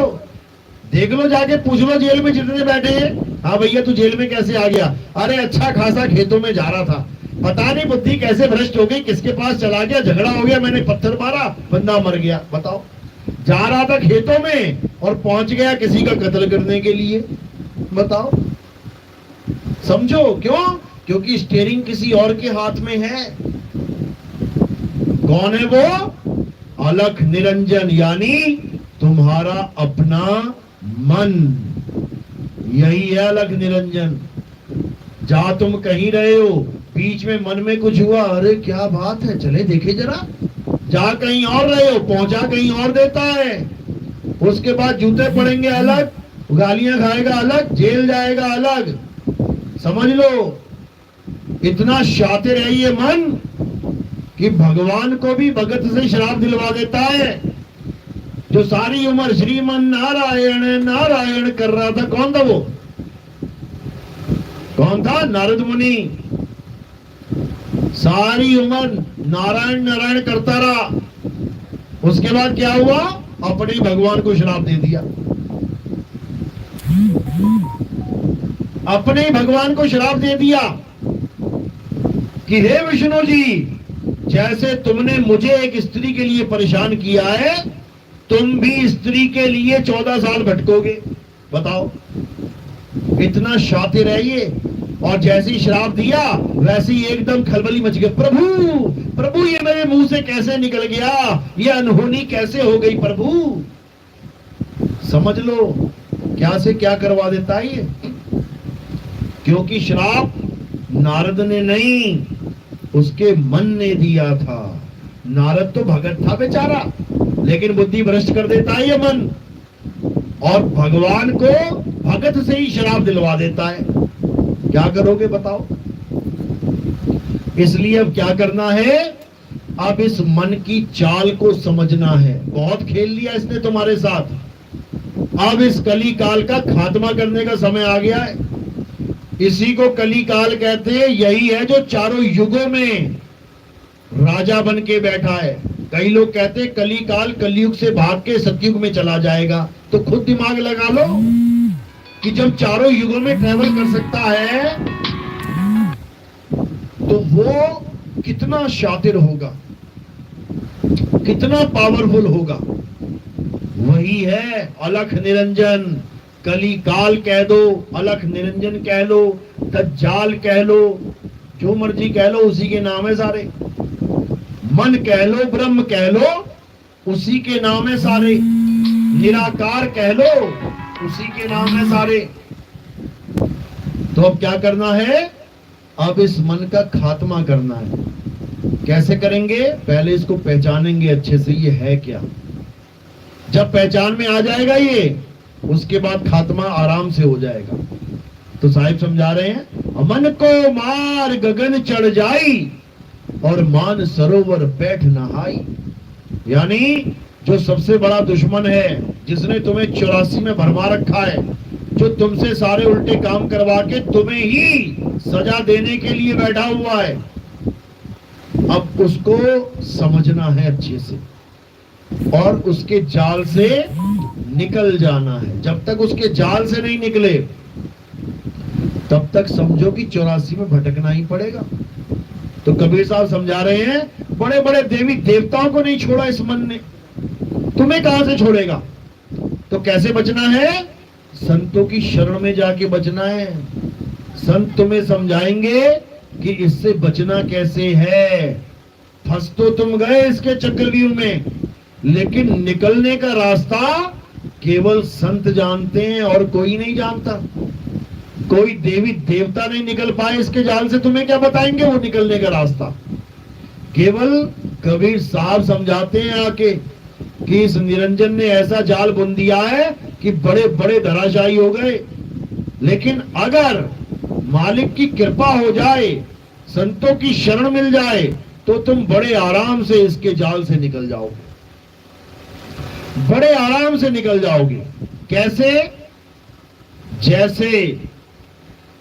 देख लो, जाके पूछ लो जेल में जितने बैठे हैं, हाँ भैया तू जेल में कैसे आ गया? अरे अच्छा खासा खेतों में जा रहा था, पता नहीं बुद्धि कैसे भ्रष्ट हो गई, किसके पास चला गया, झगड़ा हो गया, मैंने पत्थर मारा, बंदा मर गया। बताओ, जा रहा था खेतों में और पहुंच गया किसी का कत्ल करने के लिए। बताओ, समझो क्यों? क्योंकि स्टीयरिंग किसी और के हाथ में है। कौन है वो? अलख निरंजन, यानी तुम्हारा अपना मन। यही है अलख निरंजन। जहां तुम कहीं रहे हो, बीच में मन में कुछ हुआ, अरे क्या बात है, चले देखे जरा। जहां कहीं और रहे हो, पहुंचा कहीं और देता है। उसके बाद जूते पड़ेंगे अलग, गालियां खाएगा अलग, जेल जाएगा अलग। समझ लो, इतना शातिर है ये मन कि भगवान को भी भगत से श्राप दिलवा देता है। जो सारी उम्र श्रीमन नारायण नारायण कर रहा था, कौन था वो? कौन था? नारद मुनि। सारी उम्र नारायण नारायण करता रहा, उसके बाद क्या हुआ? अपने भगवान को श्राप दे दिया। अपने भगवान को श्राप दे दिया कि हे विष्णु जी, जैसे तुमने मुझे एक स्त्री के लिए परेशान किया है, तुम भी स्त्री के लिए 14 साल भटकोगे। बताओ, इतना शातिर है ये। और जैसे ही श्राप दिया, वैसे ही एकदम खलबली मच गई। प्रभु प्रभु, ये मेरे मुंह से कैसे निकल गया? ये अनहोनी कैसे हो गई प्रभु? समझ लो क्या से क्या करवा देता है ये। क्योंकि श्राप नारद ने नहीं, उसके मन ने दिया था। नारद तो भगत था बेचारा, लेकिन बुद्धि भ्रष्ट कर देता है ये मन, और भगवान को भगत से ही श्राप दिलवा देता है। क्या करोगे बताओ? इसलिए अब क्या करना है? अब इस मन की चाल को समझना है। बहुत खेल लिया इसने तुम्हारे साथ, अब इस कली काल का खात्मा करने का समय आ गया है। इसी को कली काल कहते हैं। यही है जो चारों युगों में राजा बन के बैठा है। कई लोग कहते हैं कली काल कलयुग से भाग के सतयुग में चला जाएगा। तो खुद दिमाग लगा लो कि जब चारों युगों में ट्रेवल कर सकता है, तो वो कितना शातिर होगा, कितना पावरफुल होगा। वही है अलख निरंजन। कली काल कह दो, अलख निरंजन कह लो, दज्जाल कह लो, जो मर्जी कह लो, उसी के नाम है सारे। मन कह लो, ब्रह्म कह लो, उसी के नाम है सारे। निराकार कह लो, उसी के नाम है सारे। तो अब क्या करना है? अब इस मन का खात्मा करना है। कैसे करेंगे? पहले इसको पहचानेंगे अच्छे से, ये है क्या। जब पहचान में आ जाएगा ये, उसके बाद खात्मा आराम से हो जाएगा। तो साहिब समझा रहे हैं, मन को मार गगन चढ़ जाई और मान सरोवर बैठ नहाई। यानी जो सबसे बड़ा दुश्मन है, जिसने तुम्हें 84 में भरमा रखा है, जो तुमसे सारे उल्टे काम करवा के तुम्हें ही सजा देने के लिए बैठा हुआ है, अब उसको समझना है अच्छे से और उसके जाल से निकल जाना है। जब तक उसके जाल से नहीं निकले तब तक समझो कि 84 में भटकना ही पड़ेगा। तो कबीर साहब समझा रहे हैं, बड़े बड़े देवी देवताओं को नहीं छोड़ा इस मन ने, तुम्हें कहां से छोड़ेगा। तो कैसे बचना है? संतों की शरण में जाके बचना है। संत तुम्हें समझाएंगे कि इससे बचना कैसे है। फंस तो तुम गए इसके चक्रव्यूह में, लेकिन निकलने का रास्ता केवल संत जानते हैं और कोई नहीं जानता। कोई देवी देवता नहीं निकल पाए इसके जाल से, तुम्हें क्या बताएंगे वो निकलने का रास्ता। केवल कबीर साहब समझाते हैं आके कि इस निरंजन ने ऐसा जाल बुन दिया है कि बड़े बड़े धराशायी हो गए। लेकिन अगर मालिक की कृपा हो जाए, संतों की शरण मिल जाए, तो तुम बड़े आराम से इसके जाल से निकल जाओगे, बड़े आराम से निकल जाओगे। कैसे? जैसे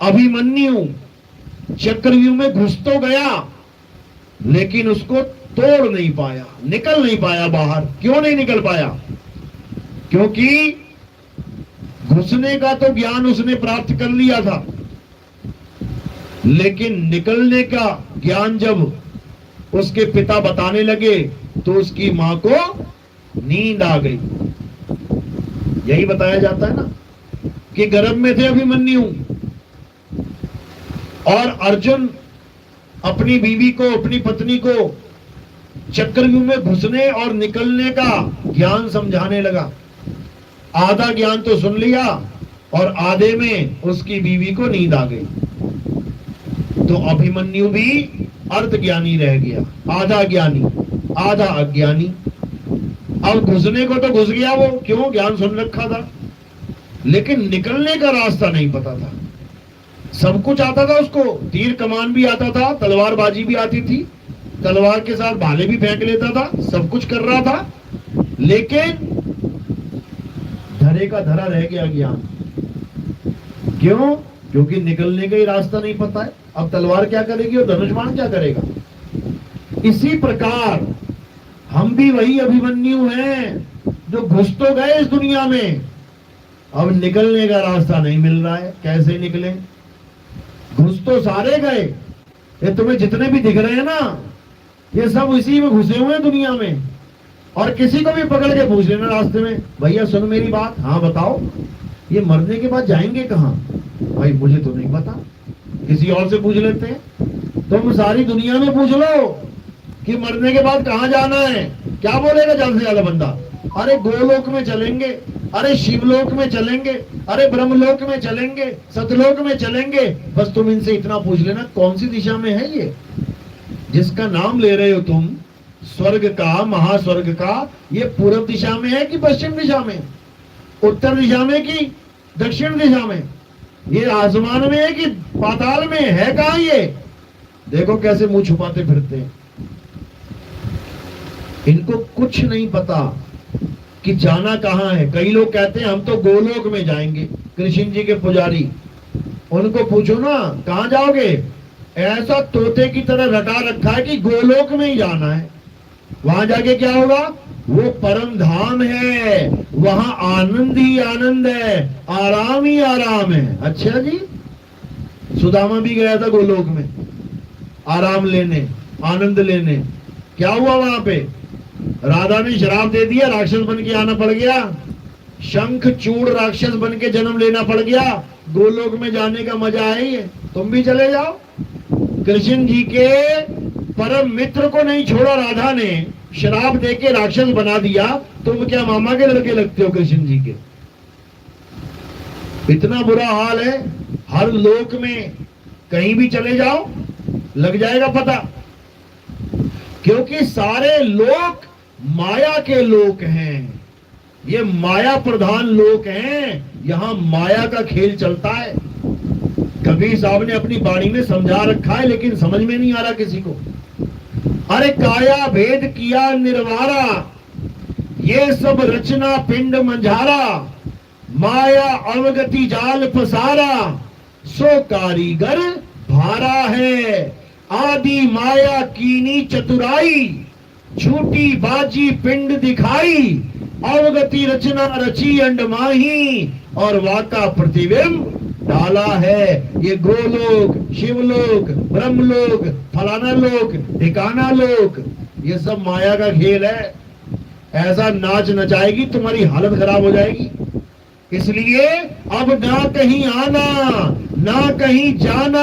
अभिमन्यु चक्रव्यूह में घुस तो गया, लेकिन उसको तोड़ नहीं पाया, निकल नहीं पाया बाहर। क्यों नहीं निकल पाया? क्योंकि घुसने का तो ज्ञान उसने प्राप्त कर लिया था, लेकिन निकलने का ज्ञान जब उसके पिता बताने लगे तो उसकी मां को नींद आ गई। यही बताया जाता है ना कि गर्भ में थे अभिमन्यु और अर्जुन अपनी बीवी को, अपनी पत्नी को चक्रव्यूह में घुसने और निकलने का ज्ञान समझाने लगा। आधा ज्ञान तो सुन लिया और आधे में उसकी बीवी को नींद आ गई। तो अभिमन्यु भी अर्ध ज्ञानी रह गया, आधा ज्ञानी आधा अज्ञानी। अब घुसने को तो घुस गया वो, क्यों? ज्ञान सुन रखा था, लेकिन निकलने का रास्ता नहीं पता था। सब कुछ आता था उसको, तीर कमान भी आता था, तलवारबाजी भी आती थी, तलवार के साथ भाले भी फेंक लेता था, सब कुछ कर रहा था, लेकिन धरे का धरा रह गया ज्ञान। क्यों? क्योंकि निकलने का ही रास्ता नहीं पता है। अब तलवार क्या करेगी और धनुष्मान क्या करेगा? इसी प्रकार हम भी वही अभिमन्यु हैं जो घुस तो गए इस दुनिया में, अब निकलने का रास्ता नहीं मिल रहा है। कैसे निकले? घुस तो सारे गए, ये तुम्हें जितने भी दिख रहे हैं ना, ये सब इसी में घुसे हुए हैं दुनिया में। और किसी को भी पकड़ के पूछ लेना रास्ते में, भैया सुन मेरी बात, हाँ बताओ, ये मरने के बाद जाएंगे कहाँ? भाई मुझे तो नहीं पता, किसी और से पूछ लेते हैं। तुम सारी दुनिया में पूछ लो कि मरने के बाद कहाँ जाना है, क्या बोलेगा ज्यादा से ज्यादा बंदा? अरे गोलोक में चलेंगे, अरे शिवलोक में चलेंगे, अरे ब्रह्मलोक में चलेंगे, सतलोक में चलेंगे। बस तुम इनसे इतना पूछ लेना कौन सी दिशा में है ये जिसका नाम ले रहे हो तुम, स्वर्ग का, महास्वर्ग का, ये पूर्व दिशा में है कि पश्चिम दिशा में, उत्तर दिशा में कि दक्षिण दिशा में, ये आसमान में है कि पाताल में है? कहां ये? देखो कैसे मुंह छुपाते फिरते हैं। इनको कुछ नहीं पता कि जाना कहां है। कई लोग कहते हैं हम तो गोलोक में जाएंगे, कृष्ण जी के पुजारी, उनको पूछो ना कहां जाओगे, ऐसा तोते की तरह रटा रखा है कि गोलोक में ही जाना है। वहां जाके क्या होगा? वो परम धाम है, वहां आनंद ही आनंद है, आराम ही आराम है। अच्छा जी, सुदामा भी गया था गोलोक में आराम लेने, आनंद लेने। क्या हुआ वहां पे? राधा ने शराब दे दिया, राक्षस बन के आना पड़ गया, शंख चूड़ राक्षस बन के जन्म लेना पड़ गया। गोलोक में जाने का मजा है, तुम भी चले जाओ। कृष्ण जी के परम मित्र को नहीं छोड़ा राधा ने, शराब देके राक्षस बना दिया। तुम क्या मामा के लड़के लगते हो कृष्ण जी के? इतना बुरा हाल है हर लोक में। कहीं भी चले जाओ लग जाएगा पता, क्योंकि सारे लोग माया के लोग हैं, ये माया प्रधान लोग हैं, यहां माया का खेल चलता है। कबीर साहब ने अपनी वाणी में समझा रखा है, लेकिन समझ में नहीं आ रहा किसी को। अरे काया भेद किया निर्वारा, ये सब रचना पिंड मंझारा, माया अवगति जाल पसारा, सो कारीगर भारा है, आदि माया कीनी चतुराई, झूठी बाजी पिंड दिखाई, अवगति रचना रची अंड माही, और वाका प्रतिबिंब डाला है। ये गोलोक, शिवलोक, ब्रह्मलोक, फलाना लोक, ठिकाना लोक, ये सब माया का खेल है। ऐसा नाच नचाएगी तुम्हारी हालत खराब हो जाएगी। इसलिए अब ना कहीं आना ना कहीं जाना,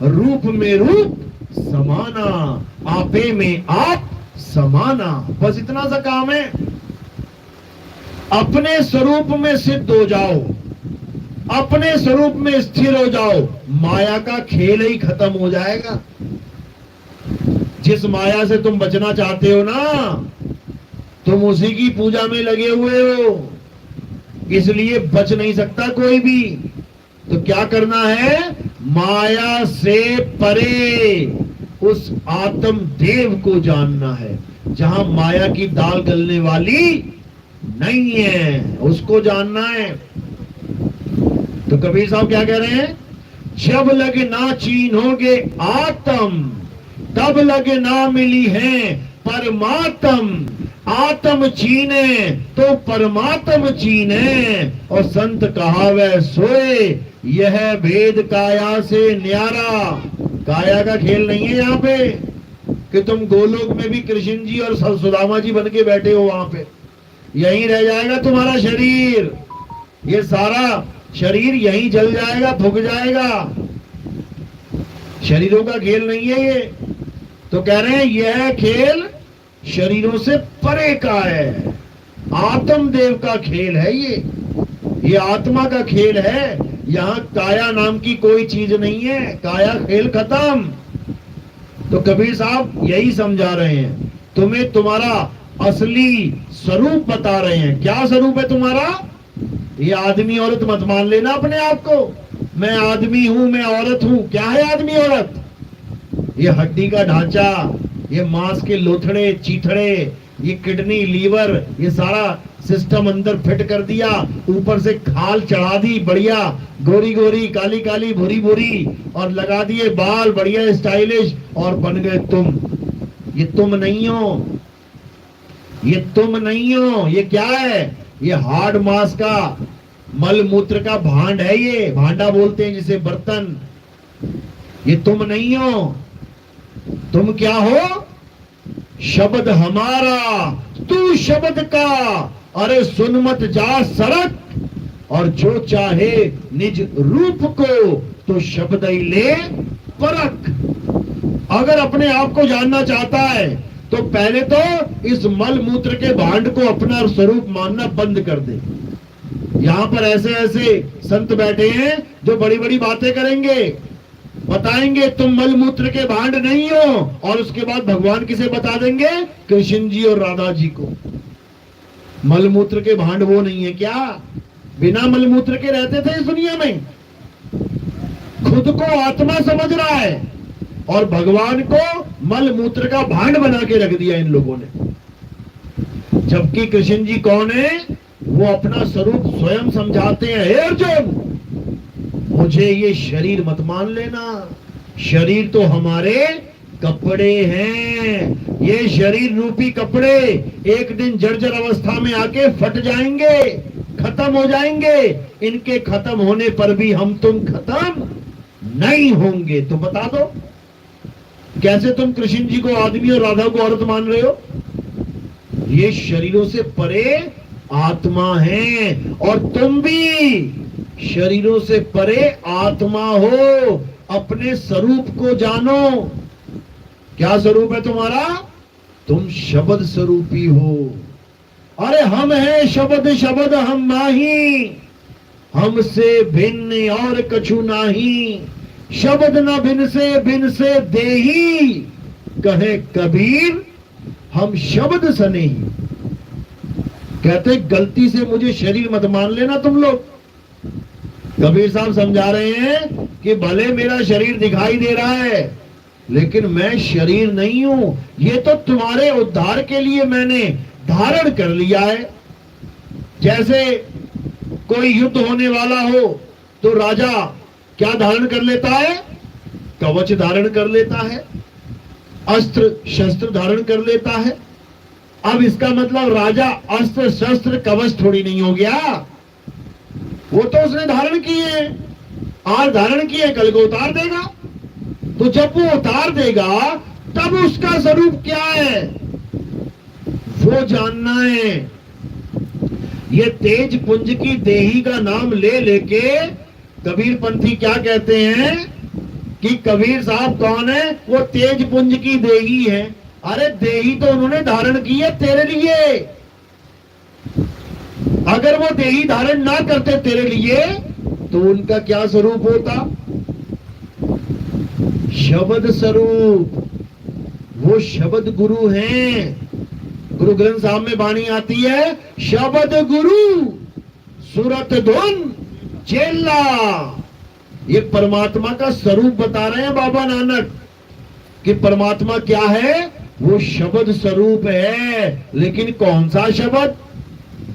रूप में रूप समाना, आपे में आप समाना, बस इतना सा काम है। अपने स्वरूप में सिद्ध हो जाओ, अपने स्वरूप में स्थिर हो जाओ, माया का खेल ही खत्म हो जाएगा। जिस माया से तुम बचना चाहते हो ना, तुम उसी की पूजा में लगे हुए हो, इसलिए बच नहीं सकता कोई भी। तो क्या करना है? माया से परे उस आत्म देव को जानना है, जहां माया की दाल गलने वाली नहीं है, उसको जानना है। तो कबीर साहब क्या कह रहे हैं? जब लग ना चीन्होगे आत्म, तब लग ना मिली है परमात्म। आत्म चीने तो परमात्म चीने, और संत कहावे सोए, यह भेद काया से न्यारा। काया का खेल नहीं है यहाँ पे कि तुम गोलोक में भी कृष्ण जी और सुदामा जी बन के बैठे हो, वहां पे यहीं रह जाएगा तुम्हारा शरीर, ये सारा शरीर यहीं जल जाएगा, फूक जाएगा। शरीरों का खेल नहीं है ये। तो कह रहे हैं यह खेल शरीरों से परे का है, आत्मदेव का खेल है ये आत्मा का खेल है। यहाँ काया नाम की कोई चीज नहीं है, काया खेल खत्म। तो कबीर साहब यही समझा रहे हैं, तुम्हें तुम्हारा असली स्वरूप बता रहे हैं। क्या स्वरूप है तुम्हारा? ये आदमी औरत मत मान लेना अपने आप को, मैं आदमी हूं, मैं औरत हूं। क्या है आदमी औरत? ये हड्डी का ढांचा, ये मांस के लोथड़े चीथड़े, ये किडनी लीवर, ये सारा सिस्टम अंदर फिट कर दिया, ऊपर से खाल चढ़ा दी बढ़िया, गोरी गोरी काली काली भूरी भूरी, और लगा दिए बाल बढ़िया स्टाइलिश, और बन गए तुम। ये तुम नहीं हो, ये तुम नहीं हो। ये क्या है? ये हार्ड मांस का मल मूत्र का भांड है, ये भांडा बोलते हैं जिसे, बर्तन। ये तुम नहीं हो। तुम क्या हो? शब्द हमारा, तू शब्द का, अरे सुन मत जा सरक, और जो चाहे निज रूप को, तो शब्द ही ले परख। अगर अपने आप को जानना चाहता है तो पहले तो इस मल मूत्र के भांड को अपना स्वरूप मानना बंद कर दे। यहां पर ऐसे ऐसे संत बैठे हैं जो बड़ी बड़ी बातें करेंगे, बताएंगे तुम मल मूत्र के भांड नहीं हो, और उसके बाद भगवान किसे बता देंगे? कृष्ण जी और राधा जी को। मल मूत्र के भांड वो नहीं है क्या? बिना मल मूत्र के रहते थे इस दुनिया में। खुद को आत्मा समझ रहा है और भगवान को मल मूत्र का भांड बना के रख दिया इन लोगों ने। जबकि कृष्ण जी कौन है? वो अपना स्वरूप स्वयं समझाते हैं, हे अर्जुन मुझे ये शरीर मत मान लेना, शरीर तो हमारे कपड़े हैं, ये शरीर रूपी कपड़े एक दिन जर्जर अवस्था में आके फट जाएंगे, खत्म हो जाएंगे। इनके खत्म होने पर भी हम तुम खत्म नहीं होंगे। तो बता दो कैसे तुम कृष्ण जी को आदमी और राधा को औरत मान रहे हो? ये शरीरों से परे आत्मा है, और तुम भी शरीरों से परे आत्मा हो। अपने स्वरूप को जानो। क्या स्वरूप है तुम्हारा? तुम शब्द स्वरूपी हो। अरे हम हैं शब्द, शब्द हम नाही, हमसे भिन्न और कछु नाही। शब्द न बिन से देही, कहे कबीर हम शब्द सने ही। कहते गलती से मुझे शरीर मत मान लेना तुम लोग। कबीर साहब समझा रहे हैं कि भले मेरा शरीर दिखाई दे रहा है, लेकिन मैं शरीर नहीं हूं, ये तो तुम्हारे उद्धार के लिए मैंने धारण कर लिया है। जैसे कोई युद्ध होने वाला हो तो राजा क्या धारण कर लेता है? कवच धारण कर लेता है, अस्त्र शस्त्र धारण कर लेता है। अब इसका मतलब राजा अस्त्र शस्त्र कवच थोड़ी नहीं हो गया, वो तो उसने धारण किए, आज धारण किए, कल को उतार देगा। तो जब वो उतार देगा तब उसका स्वरूप क्या है वो जानना है। ये तेज पुंज की देही का नाम ले लेके कबीर पंथी क्या कहते हैं कि कबीर साहब कौन है? वो तेज पुंज की देही है। अरे देही तो उन्होंने धारण की है तेरे लिए। अगर वो देही धारण ना करते तेरे लिए तो उनका क्या स्वरूप होता? शब्द स्वरूप। वो शब्द गुरु हैं। गुरु ग्रंथ साहब में वाणी आती है, शब्द गुरु सुरत धुन चेला। ये परमात्मा का स्वरूप बता रहे हैं बाबा नानक कि परमात्मा क्या है? वो शब्द स्वरूप है। लेकिन कौन सा शब्द?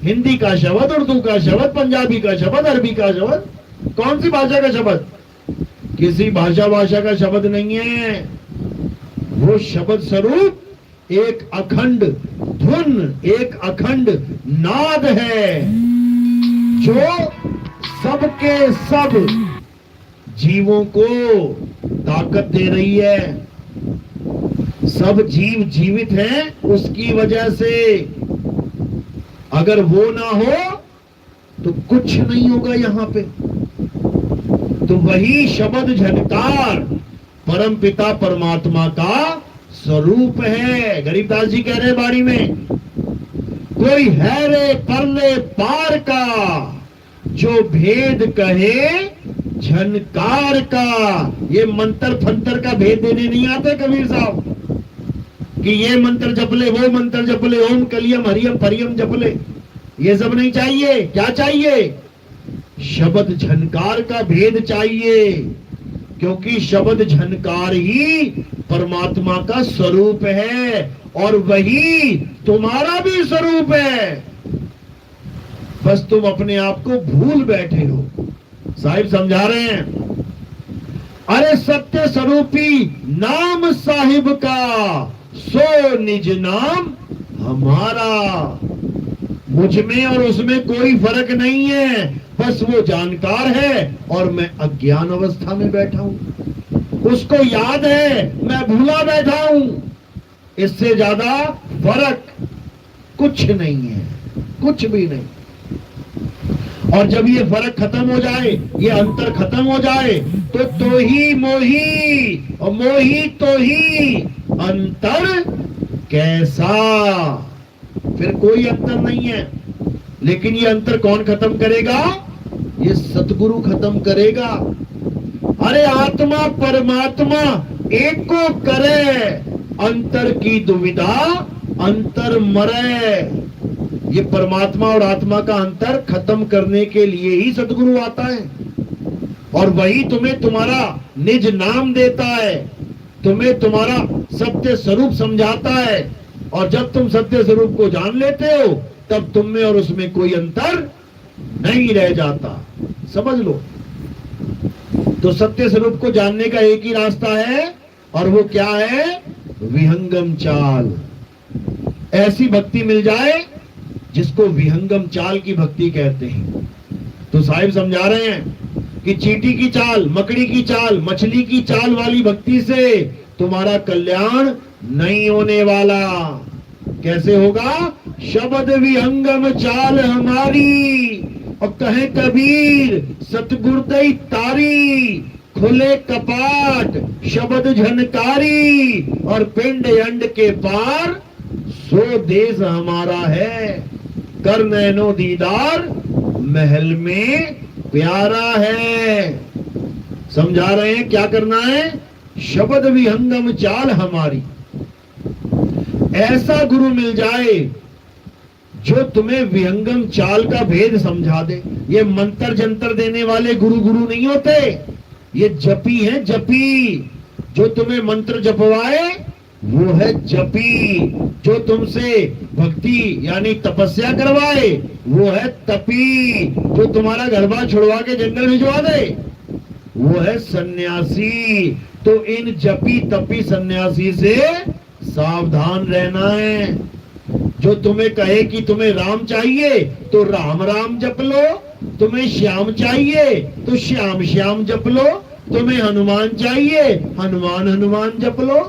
हिंदी का शब्द, उर्दू का शब्द, पंजाबी का शब्द, अरबी का शब्द, कौन सी भाषा का शब्द? किसी भाषा का शब्द नहीं है। वो शब्द स्वरूप एक अखंड धुन, एक अखंड नाद है जो सबके सब जीवों को ताकत दे रही है। सब जीव जीवित हैं उसकी वजह से। अगर वो ना हो तो कुछ नहीं होगा यहां पे। तो वही शब्द झनकार परम पिता परमात्मा का स्वरूप है। गरीबदास जी कह रहे बाड़ी में, कोई है रे परले पार का जो भेद कहे झनकार का। ये मंत्र फंतर का भेद देने नहीं आते कबीर साहब कि ये मंत्र जप ले, वो मंत्र जप ले, ओम कलियम हरियम परियम जप ले। ये सब नहीं चाहिए। क्या चाहिए? शब्द झनकार का भेद चाहिए, क्योंकि शब्द झनकार ही परमात्मा का स्वरूप है और वही तुम्हारा भी स्वरूप है। बस तुम अपने आप को भूल बैठे हो। साहिब समझा रहे हैं, अरे सत्य स्वरूपी नाम साहिब का, सो निज नाम हमारा। मुझ में और उसमें कोई फर्क नहीं है, बस वो जानकार है और मैं अज्ञान अवस्था में बैठा हूं। उसको याद है, मैं भूला बैठा हूं। इससे ज्यादा फर्क कुछ नहीं है, कुछ भी नहीं। और जब ये फर्क खत्म हो जाए, ये अंतर खत्म हो जाए, तो ही मोही और मोही तो ही अंतर कैसा। फिर कोई अंतर नहीं है। लेकिन ये अंतर कौन खत्म करेगा? ये सतगुरु खत्म करेगा। अरे आत्मा परमात्मा एक को करे, अंतर की दुविधा अंतर मरे। ये परमात्मा और आत्मा का अंतर खत्म करने के लिए ही सतगुरु आता है। और वही तुम्हें तुम्हारा निज नाम देता है, तुम्हें तुम्हारा सत्य स्वरूप समझाता है। और जब तुम सत्य स्वरूप को जान लेते हो तब तुम में और उसमें कोई अंतर नहीं रह जाता। समझ लो। तो सत्य स्वरूप को जानने का एक ही रास्ता है, और वो क्या है? विहंगम चाल। ऐसी भक्ति मिल जाए जिसको विहंगम चाल की भक्ति कहते हैं। तो साहिब समझा रहे हैं कि चींटी की चाल, मकड़ी की चाल, मछली की चाल वाली भक्ति से तुम्हारा कल्याण नहीं होने वाला। कैसे होगा? शब्द विहंगम चाल हमारी, और कहे कबीर सतगुरुदई तारी, खुले कपाट शब्द झनकारी, और पिंड अंड के पार सो देश हमारा है। कर नैनो दीदार महल में प्यारा है। समझा रहे हैं क्या करना है। शब्द विहंगम चाल हमारी, ऐसा गुरु मिल जाए जो तुम्हें विहंगम चाल का भेद समझा दे। ये मंत्र जंतर देने वाले गुरु गुरु नहीं होते, ये जपी हैं, जपी। जो तुम्हें मंत्र जपवाए वो है जपी। जो तुमसे भक्ति यानी तपस्या करवाए वो है तपी। जो तुम्हारा घर बार छुड़वा के जंगल भिजवा दे वो है सन्यासी। तो इन जपी तपी सन्यासी से सावधान रहना है। जो तुम्हें कहे कि तुम्हें राम चाहिए तो राम राम जप लो, तुम्हें श्याम चाहिए तो श्याम श्याम जप लो, तुम्हें हनुमान चाहिए हनुमान हनुमान जप लो।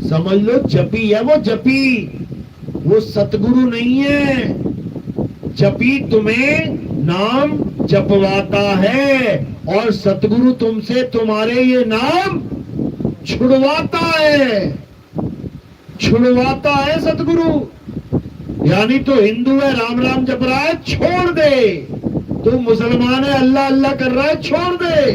समझ लो जपी है वो, जपी। वो सतगुरु नहीं है। जपी तुम्हें नाम जपवाता है और सतगुरु तुमसे तुम्हारे ये नाम छुड़वाता है, छुड़वाता है सतगुरु। यानी तो हिंदू है राम राम जप रहा है, छोड़ दे। तू मुसलमान है अल्लाह अल्लाह कर रहा है, छोड़ दे।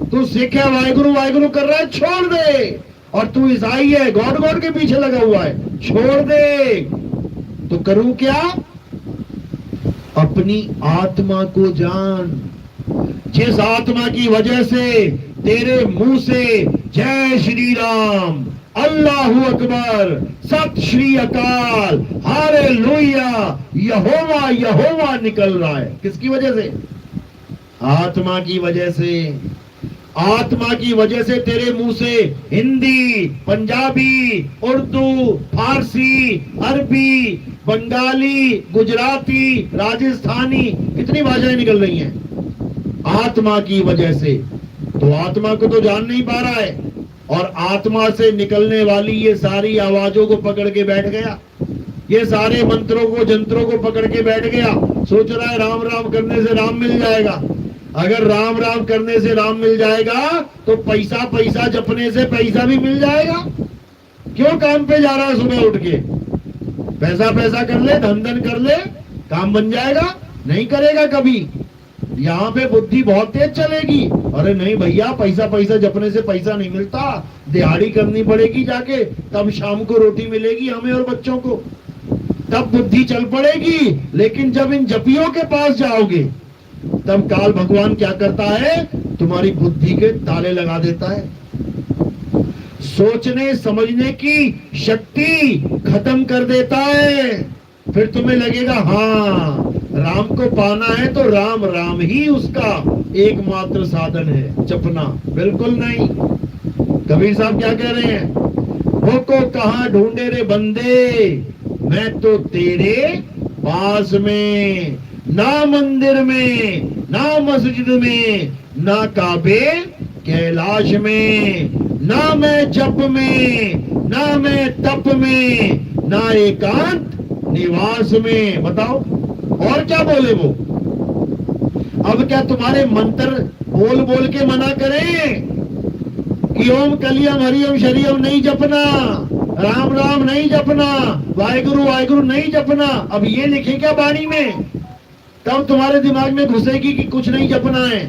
तू सिख है वाहिगुरु वाहिगुरु कर रहा है, छोड़ दे। और तू ईसाई है गॉड गॉड के पीछे लगा हुआ है, छोड़ दे। तो करूं क्या? अपनी आत्मा को जान। जिस आत्मा की वजह से तेरे मुंह से जय श्री राम, अल्लाहु अकबर, सत श्री अकाल, हालेलुया, यहोवा यहोवा निकल रहा है, किसकी वजह से? आत्मा की वजह से। आत्मा की वजह से तेरे मुंह से हिंदी, पंजाबी, उर्दू, फारसी, अरबी, बंगाली, गुजराती, राजस्थानी, कितनी भाषाएं निकल रही हैं आत्मा की वजह से। तो आत्मा को तो जान नहीं पा रहा है और आत्मा से निकलने वाली ये सारी आवाजों को पकड़ के बैठ गया, ये सारे मंत्रों को जंत्रों को पकड़ के बैठ गया। सोच रहा है राम राम करने से राम मिल जाएगा। अगर राम राम करने से राम मिल जाएगा तो पैसा पैसा जपने से पैसा भी मिल जाएगा। क्यों काम पे जा रहा है सुबह उठ के? पैसा पैसा कर ले, धन धन कर ले, काम बन जाएगा? नहीं करेगा कभी। यहाँ पे बुद्धि बहुत तेज चलेगी। अरे नहीं भैया, पैसा पैसा जपने से पैसा नहीं मिलता, दिहाड़ी करनी पड़ेगी जाके, तब शाम को रोटी मिलेगी हमें और बच्चों को, तब बुद्धि चल पड़ेगी। लेकिन जब इन जपियों के पास जाओगे तब काल भगवान क्या करता है? तुम्हारी बुद्धि के ताले लगा देता है। सोचने समझने की शक्ति खत्म कर देता है। फिर तुम्हें लगेगा हाँ, राम को पाना है तो राम राम ही उसका एकमात्र साधन है, जपना। बिल्कुल नहीं। कबीर साहब क्या कह रहे हैं? वो को कहां ढूंढे रे बंदे, मैं तो तेरे पास में। ना मंदिर में, ना मस्जिद में, ना काबे कैलाश में, ना मैं जप में, ना मैं तप में, ना एकांत निवास में। बताओ और क्या बोले वो? अब क्या तुम्हारे मंत्र बोल बोल के मना करें कि ओम कलियम हरियम शरीयम नहीं जपना, राम राम नहीं जपना, वाहिगुरु वाहिगुरु नहीं जपना? अब ये लिखे क्या बाणी में? तब तुम्हारे दिमाग में घुसेगी कि कुछ नहीं जपना है।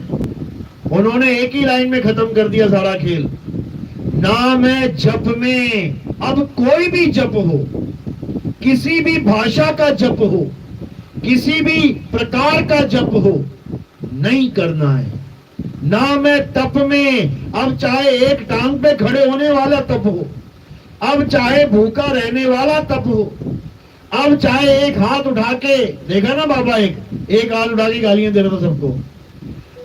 उन्होंने एक ही लाइन में खत्म कर दिया सारा खेल। ना मैं जप में, अब कोई भी जप हो, किसी भी भाषा का जप हो, किसी भी प्रकार का जप हो, नहीं करना है। ना मैं तप में, अब चाहे एक टांग पे खड़े होने वाला तप हो, अब चाहे भूखा रहने वाला तप हो, अब चाहे एक हाथ उठा के, देखा ना बाबा, एक हाथ उठा के गालियां दे रहा था सबको,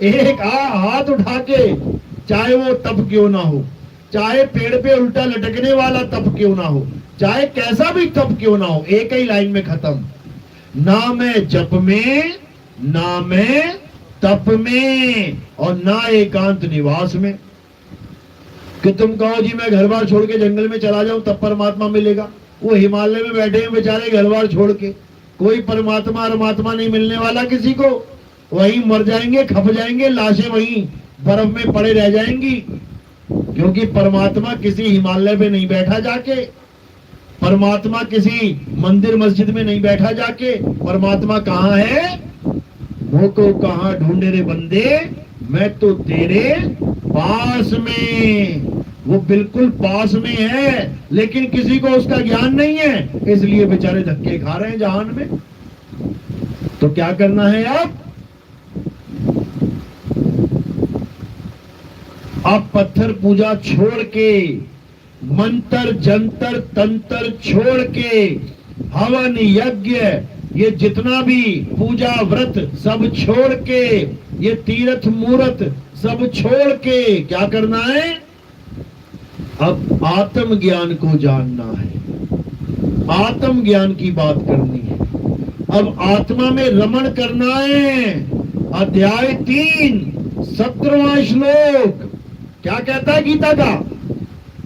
एक हाथ उठा के, चाहे वो तप क्यों ना हो, चाहे पेड़ पे उल्टा लटकने वाला तप क्यों ना हो, चाहे कैसा भी तप क्यों ना हो, एक ही लाइन में खत्म। ना मैं जप में, ना मैं तप में, और ना एकांत निवास में। कि तुम कहो जी मैं घर बार छोड़ के जंगल में चला जाऊं तब परमात्मा मिलेगा। वो हिमालय में बैठे हैं बेचारे घर बार छोड़ के, कोई परमात्मा परमात्मा नहीं मिलने वाला किसी को। वहीं मर जाएंगे, खप जाएंगे, लाशें वहीं बर्फ में पड़े रह जाएंगी। क्योंकि परमात्मा किसी हिमालय पे नहीं बैठा जाके, परमात्मा किसी मंदिर मस्जिद में नहीं बैठा जाके। परमात्मा कहाँ है? वो को कहाँ ढूंढे रे बंदे, मैं तो तेरे पास में, वो बिल्कुल पास में है, लेकिन किसी को उसका ज्ञान नहीं है, इसलिए बेचारे धक्के खा रहे हैं जहान में। तो क्या करना है अब पत्थर पूजा छोड़ के, मंत्र जंतर तंत्र छोड़ के, हवन यज्ञ ये जितना भी पूजा व्रत सब छोड़ के, ये तीर्थ मूर्त सब छोड़ के क्या करना है? अब आत्म ज्ञान को जानना है, आत्म ज्ञान की बात करनी है। अब आत्मा में रमण करना है। अध्याय 3 17वां श्लोक क्या कहता है गीता का?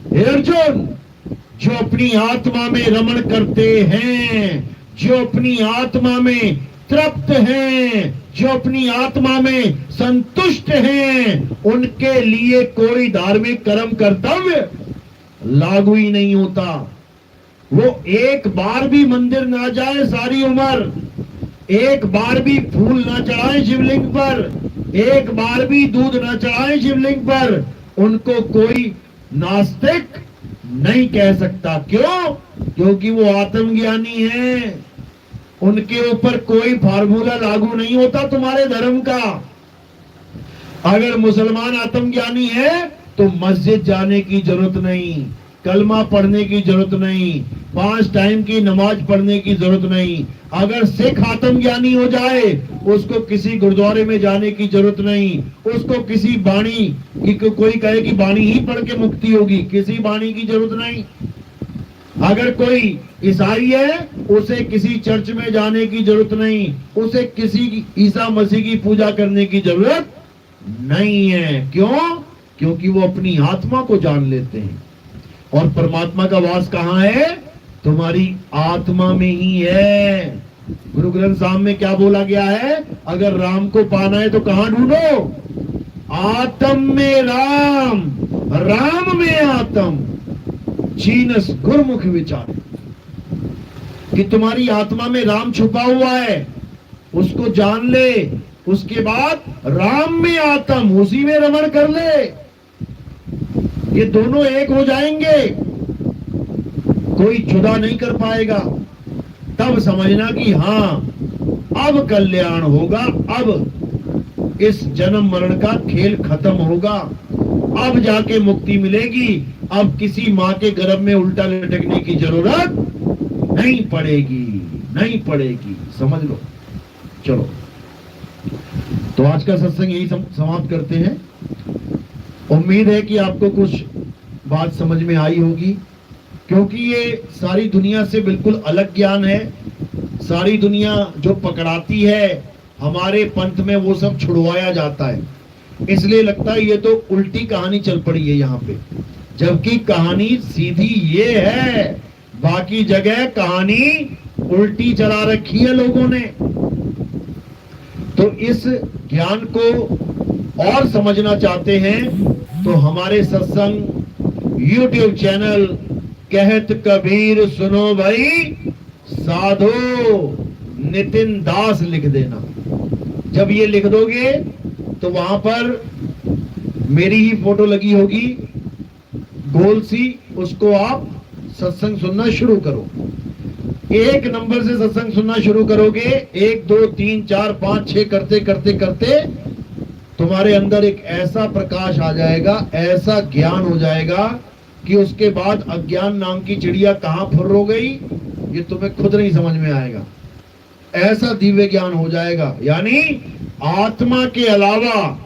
हे अर्जुन, जो अपनी आत्मा में रमण करते हैं, जो अपनी आत्मा में तृप्त हैं, जो अपनी आत्मा में संतुष्ट हैं, उनके लिए कोई धार्मिक कर्म कर्तव्य लागू ही नहीं होता। वो एक बार भी मंदिर ना जाए सारी उम्र, एक बार भी फूल ना चढ़ाए शिवलिंग पर, एक बार भी दूध ना चढ़ाए शिवलिंग पर, उनको कोई नास्तिक नहीं कह सकता। क्यों? क्योंकि वो आत्मज्ञानी हैं। उनके ऊपर कोई फार्मूला लागू नहीं होता तुम्हारे धर्म का। अगर मुसलमान आत्मज्ञानी है तो मस्जिद जाने की जरूरत नहीं, कलमा पढ़ने की जरूरत नहीं, 5 टाइम की नमाज पढ़ने की जरूरत नहीं। अगर सिख आत्मज्ञानी हो जाए, उसको किसी गुरुद्वारे में जाने की जरूरत नहीं, उसको किसी बाणी की, कोई कहे कि बाणी ही पढ़ के मुक्ति होगी, किसी बाणी की जरूरत नहीं। अगर कोई ईसाई है, उसे किसी चर्च में जाने की जरूरत नहीं, उसे किसी ईसा मसीह की पूजा करने की जरूरत नहीं है। क्यों? क्योंकि वो अपनी आत्मा को जान लेते हैं। और परमात्मा का वास कहाँ है? तुम्हारी आत्मा में ही है। गुरु ग्रंथ साहब में क्या बोला गया है? अगर राम को पाना है तो कहां ढूंढो? आत्म में राम, राम में आत्म, जीनस गुरुमुख विचार। कि तुम्हारी आत्मा में राम छुपा हुआ है, उसको जान ले, उसके बाद राम में आत्म, उसी में रमण कर ले। ये दोनों एक हो जाएंगे, कोई जुदा नहीं कर पाएगा। तब समझना कि हाँ, अब कल्याण होगा, अब इस जन्म मरण का खेल खत्म होगा, अब जाके मुक्ति मिलेगी, अब किसी माँ के गर्भ में उल्टा लटकने की जरूरत नहीं पड़ेगी, नहीं पड़ेगी। समझ लो। चलो, तो आज का सत्संग यही समाप्त करते हैं। उम्मीद है कि आपको कुछ बात समझ में आई होगी, क्योंकि ये सारी दुनिया से बिल्कुल अलग ज्ञान है। सारी दुनिया जो पकड़ाती है, हमारे पंथ में वो सब छुड़वाया जाता है। इसलिए लगता है ये तो उल्टी कहानी चल पड़ी है यहाँ पे, जबकि कहानी सीधी ये है, बाकी जगह कहानी उल्टी चला रखी है लोगों ने। तो इस ज्ञान को और समझना चाहते हैं तो हमारे सत्संग YouTube चैनल कहत कबीर सुनो भाई साधो नितिन दास लिख देना। जब ये लिख दोगे तो वहां पर मेरी ही फोटो लगी होगी गोल सी, उसको आप सत्संग सुनना शुरू करो। एक नंबर से सत्संग सुनना शुरू करोगे, 1 2 3 4 5 6 करते करते करते तुम्हारे अंदर एक ऐसा प्रकाश आ जाएगा, ऐसा ज्ञान हो जाएगा कि उसके बाद अज्ञान नाम की चिड़िया कहां फुर्र हो गई ये तुम्हें खुद नहीं समझ में आएगा। ऐसा दिव्य ज्ञान हो जाएगा, यानी आत्मा के अलावा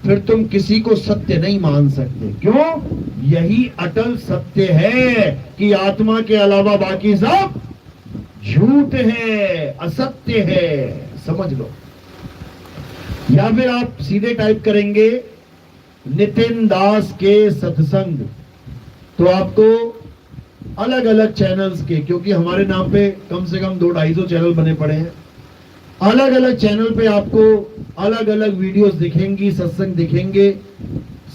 फिर तुम किसी को सत्य नहीं मान सकते। क्यों? यही अटल सत्य है कि आत्मा के अलावा बाकी सब झूठ है, असत्य है। समझ लो। या फिर आप सीधे टाइप करेंगे नितिन दास के सत्संग, तो आपको अलग अलग चैनल्स के, क्योंकि हमारे नाम पे कम से कम 200-250 चैनल बने पड़े हैं, अलग अलग चैनल पे आपको अलग अलग वीडियोस दिखेंगी, सत्संग दिखेंगे।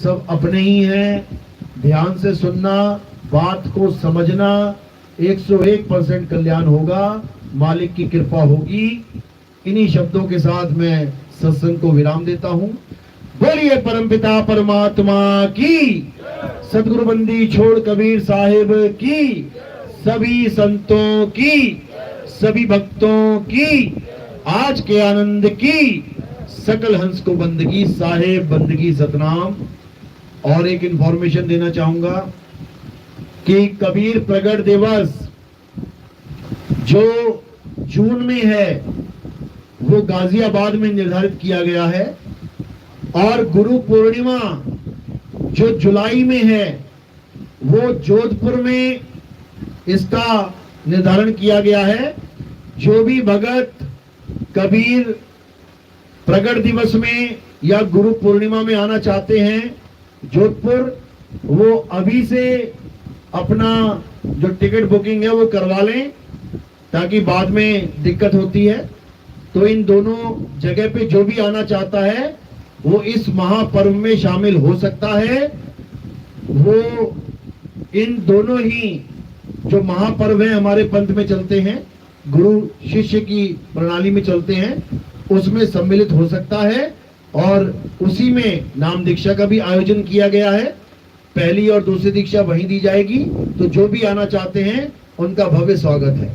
सब अपने ही हैं। ध्यान से सुनना, बात को समझना, 101% कल्याण होगा, मालिक की कृपा होगी। इन्हीं शब्दों के साथ मैं सत्संग को विराम देता हूं। बोलिए परमपिता परमात्मा की, सदगुरु बंदी छोड़ कबीर साहिब की, सभी संतों की, सभी भक्तों की, आज के आनंद की, सकल हंस को बंदगी साहेब बंदगी सतनाम। और एक इंफॉर्मेशन देना चाहूंगा कि कबीर प्रगट दिवस जो जून में है वो गाजियाबाद में निर्धारित किया गया है, और गुरु पूर्णिमा जो जुलाई में है वो जोधपुर में इसका निर्धारण किया गया है। जो भी भगत कबीर प्रगट दिवस में या गुरु पूर्णिमा में आना चाहते हैं जोधपुर, वो अभी से अपना जो टिकट बुकिंग है वो करवा लें, ताकि बाद में दिक्कत होती है। तो इन दोनों जगह पे जो भी आना चाहता है वो इस महापर्व में शामिल हो सकता है। वो इन दोनों ही जो महापर्व है हमारे पंथ में चलते हैं, गुरु शिष्य की प्रणाली में चलते हैं, उसमें सम्मिलित हो सकता है। और उसी में नाम दीक्षा का भी आयोजन किया गया है। पहली और दूसरी दीक्षा वहीं दी जाएगी। तो जो भी आना चाहते हैं उनका भव्य स्वागत है।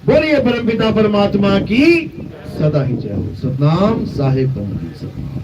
बोलिए परमपिता परमात्मा की सदा ही जय हो। सतनाम साहिब बंदगी सतनाम।